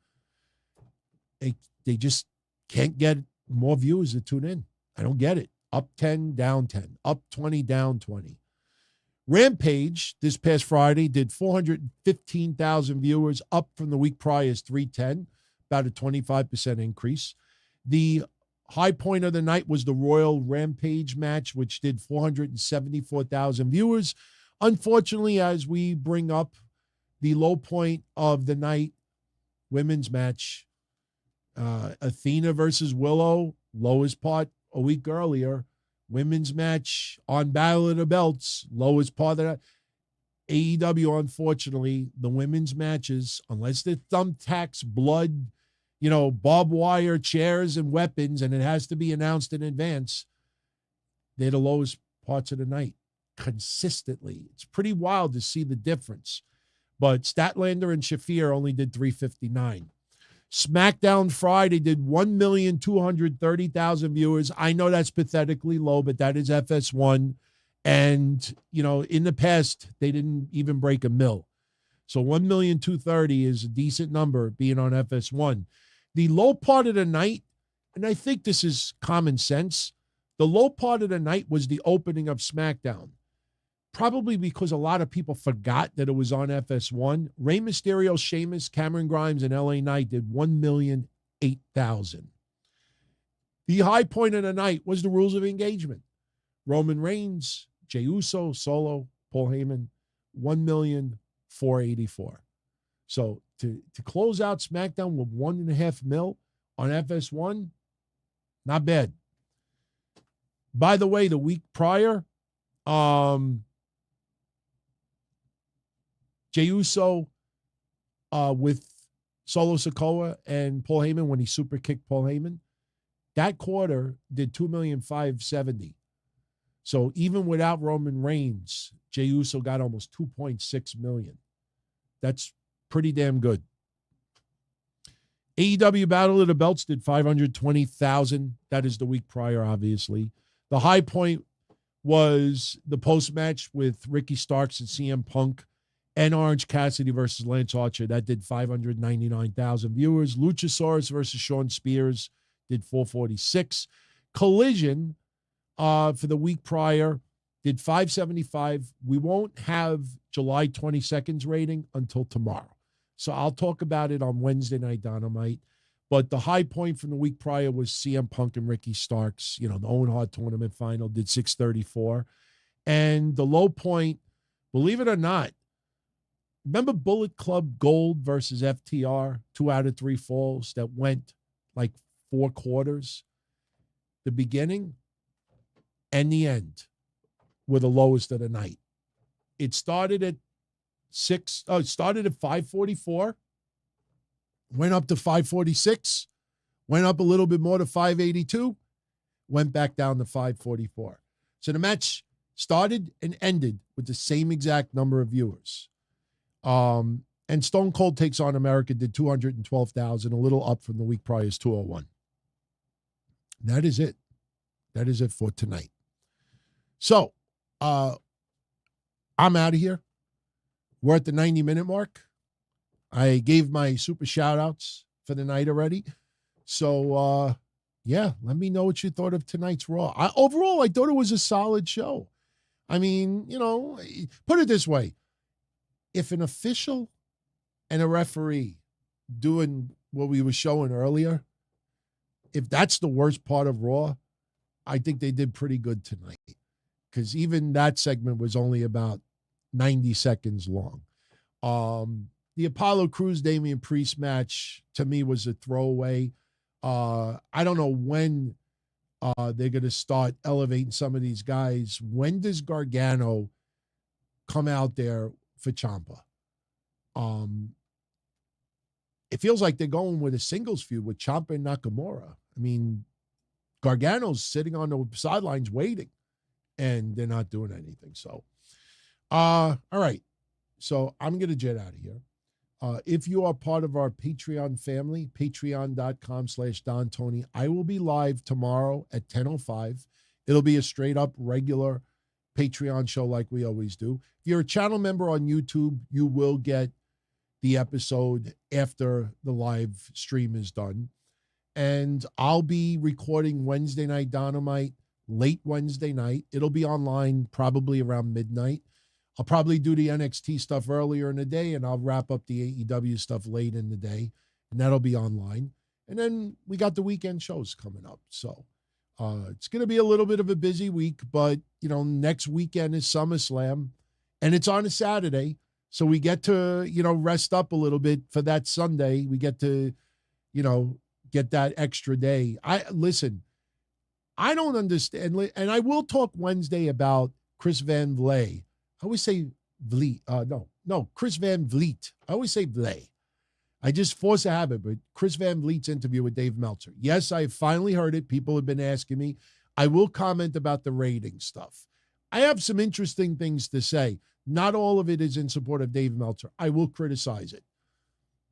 Speaker 1: They just can't get more viewers to tune in. I don't get it. Up 10, down 10. Up 20, down 20. Rampage this past Friday did 415,000 viewers, up from the week prior's 310, about a 25% increase. The high point of the night was the Royal Rampage match, which did 474,000 viewers. Unfortunately, as we bring up the low point of the night, women's match, Athena versus Willow, lowest part a week earlier. Women's match on Battle of the Belts, lowest part of that. AEW, unfortunately, the women's matches, unless they're thumbtacks, blood, barbed wire, chairs, and weapons, and it has to be announced in advance, they're the lowest parts of the night consistently. It's pretty wild to see the difference. But Statlander and Shafir only did 359. SmackDown Friday did 1,230,000 viewers. I know that's pathetically low, but that is FS1. And, in the past, they didn't even break 1 mil. So 1,230,000 is a decent number being on FS1. The low part of the night, and I think this is common sense, the low part of the night was the opening of SmackDown. Probably because a lot of people forgot that it was on FS1. Rey Mysterio, Sheamus, Cameron Grimes, and LA Knight did 1,008,000. The high point of the night was the Rules of Engagement. Roman Reigns, Jey Uso, Solo, Paul Heyman, 1,484,000. So to close out SmackDown with 1.5 mil on FS1, not bad. By the way, the week prior, Jey Uso with Solo Sikoa and Paul Heyman when he super kicked Paul Heyman, that quarter did 2,570,000. So even without Roman Reigns, Jey Uso got almost 2.6 million. That's pretty damn good. AEW Battle of the Belts did 520,000. That is the week prior, obviously. The high point was the post-match with Ricky Starks and CM Punk and Orange Cassidy versus Lance Archer. That did 599,000 viewers. Luchasaurus versus Shawn Spears did 446. Collision for the week prior did 575. We won't have July 22nd's rating until tomorrow. So I'll talk about it on Wednesday Night Dynamite. But the high point from the week prior was CM Punk and Ricky Starks. The Owen Hart Tournament final did 634. And the low point, believe it or not, remember Bullet Club Gold versus FTR, 2 out of 3 falls that went like 4 quarters? The beginning and the end were the lowest of the night. It started at 544, went up to 546, went up a little bit more to 582, went back down to 544. So the match started and ended with the same exact number of viewers. And Stone Cold Takes on America did 212,000, a little up from the week prior's 201. That is it. That is it for tonight. So, I'm out of here. We're at the 90-minute mark. I gave my super shout-outs for the night already. So, let me know what you thought of tonight's Raw. Overall, I thought it was a solid show. I mean, put it this way. If an official and a referee doing what we were showing earlier, if that's the worst part of Raw, I think they did pretty good tonight. Because even that segment was only about 90 seconds long. The Apollo Crews Damian Priest match to me was a throwaway. I don't know when they're going to start elevating some of these guys. When does Gargano come out there for Ciampa? It feels like they're going with a singles feud with Ciampa and Nakamura. I mean, Gargano's sitting on the sidelines waiting, and they're not doing anything. So, all right. So I'm going to jet out of here. If you are part of our Patreon family, patreon.com/Don Tony, I will be live tomorrow at 10:05. It'll be a straight up regular Patreon show like we always do. If you're a channel member on YouTube, you will get the episode after the live stream is done. And I'll be recording Wednesday Night Dynamite late Wednesday night. It'll be online probably around midnight. I'll probably do the NXT stuff earlier in the day, and I'll wrap up the AEW stuff late in the day, and that'll be online. And then we got the weekend shows coming up. So it's going to be a little bit of a busy week, but, you know, next weekend is SummerSlam, and it's on a Saturday. So we get to, you know, rest up a little bit for that Sunday. We get to, you know, get that extra day. I don't understand, and I will talk Wednesday about Chris Van Vliet. I always say Vliet. Chris Van Vliet. I always say Vliet. I just force a habit, but Chris Van Vliet's interview with Dave Meltzer. Yes, I finally heard it. People have been asking me. I will comment about the rating stuff. I have some interesting things to say. Not all of it is in support of Dave Meltzer. I will criticize it,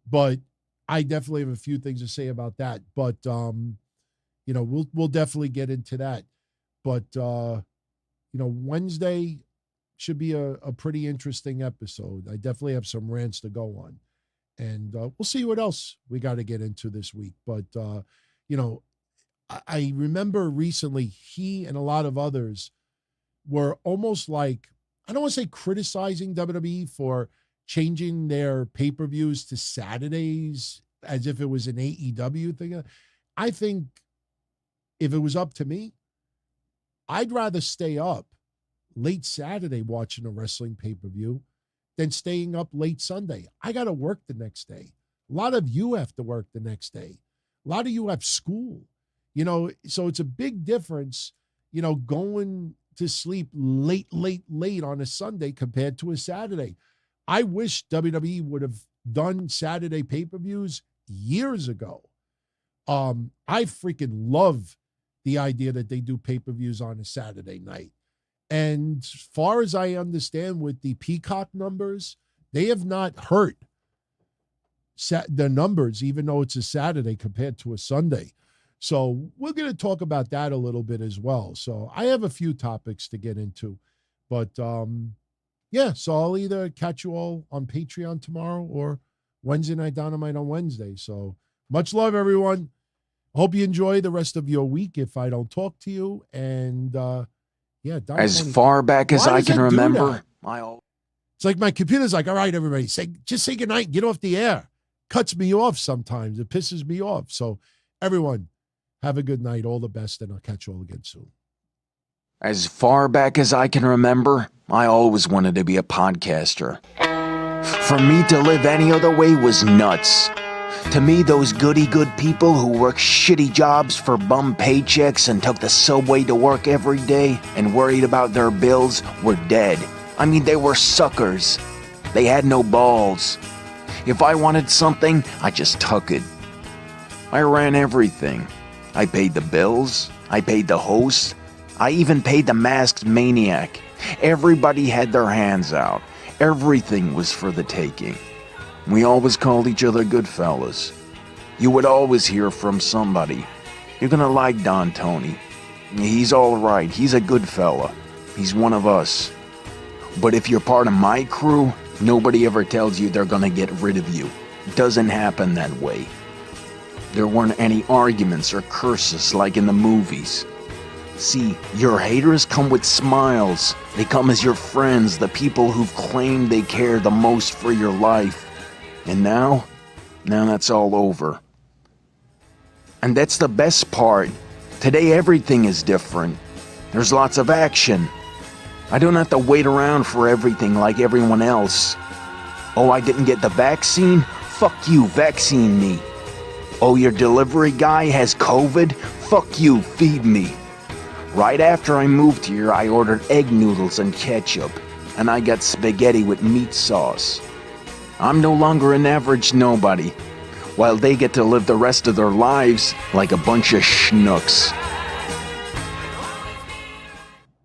Speaker 1: but I definitely have a few things to say about that. But you know, we'll definitely get into that. But you know, Wednesday should be a pretty interesting episode. I definitely have some rants to go on, and we'll see what else we got to get into this week. But you know, I remember recently he and a lot of others were almost like, I don't want to say criticizing WWE for changing their pay-per-views to Saturdays as if it was an AEW thing. I think if it was up to me, I'd rather stay up late Saturday watching a wrestling pay-per-view than staying up late Sunday. I got to work the next day. A lot of you have to work the next day. A lot of you have school, you know, so it's a big difference, you know, going to sleep late on a Sunday compared to a Saturday. I wish WWE would have done Saturday pay-per-views years ago. I freaking love the idea that they do pay-per-views on a Saturday night. And as far as I understand with the Peacock numbers, they have not hurt the numbers, even though it's a Saturday compared to a Sunday. So we're going to talk about that a little bit as well. So I have a few topics to get into. But, yeah, so I'll either catch you all on Patreon tomorrow or Wednesday Night Dynamite on Wednesday. So much love, everyone. Hope you enjoy the rest of your week if I don't talk to you. And, yeah.
Speaker 4: As far back as I can remember.
Speaker 1: It's like my computer's like, all right, everybody, just say goodnight and get off the air. Cuts me off sometimes. It pisses me off. So everyone, have a good night. All the best, and I'll catch you all again soon.
Speaker 4: As far back as I can remember, I always wanted to be a podcaster. For me to live any other way was nuts. To me, those goody-good people who worked shitty jobs for bum paychecks and took the subway to work every day and worried about their bills were dead. I mean, they were suckers. They had no balls. If I wanted something, I just took it. I ran everything. I paid the bills. I paid the host. I even paid the masked maniac. Everybody had their hands out. Everything was for the taking. We always called each other good fellas. You would always hear from somebody. You're gonna like Don Tony. He's all right. He's a good fella. He's one of us. But if you're part of my crew, nobody ever tells you they're gonna get rid of you. It doesn't happen that way. There weren't any arguments or curses like in the movies. See, your haters come with smiles. They come as your friends, the people who've claimed they care the most for your life. And now that's all over. And that's the best part. Today everything is different. There's lots of action. I don't have to wait around for everything like everyone else. Oh, I didn't get the vaccine? Fuck you, vaccine me. Oh, your delivery guy has COVID? Fuck you, feed me. Right after I moved here, I ordered egg noodles and ketchup, and I got spaghetti with meat sauce. I'm no longer an average nobody, while they get to live the rest of their lives like a bunch of schnooks.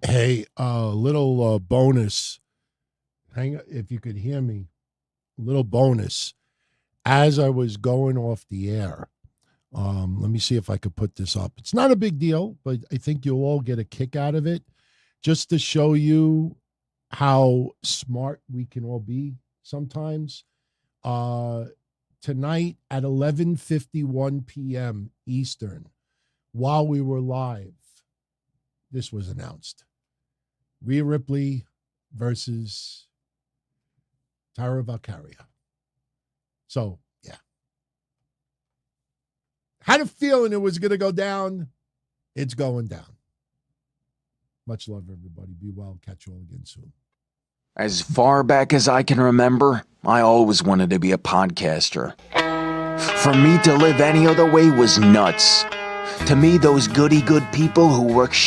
Speaker 1: Hey, little bonus. Hang on, if you could hear me. Little bonus. As I was going off the air, let me see if I could put this up. It's not a big deal, but I think you'll all get a kick out of it, just to show you how smart we can all be sometimes. Tonight at 11:51 p.m. Eastern, while we were live, this was announced. Rhea Ripley versus Tara Valkyria. So, yeah. Had a feeling it was going to go down. It's going down. Much love, everybody. Be well. Catch you all again soon.
Speaker 4: As far back as I can remember, I always wanted to be a podcaster. For me to live any other way was nuts. To me, those goody-good people who work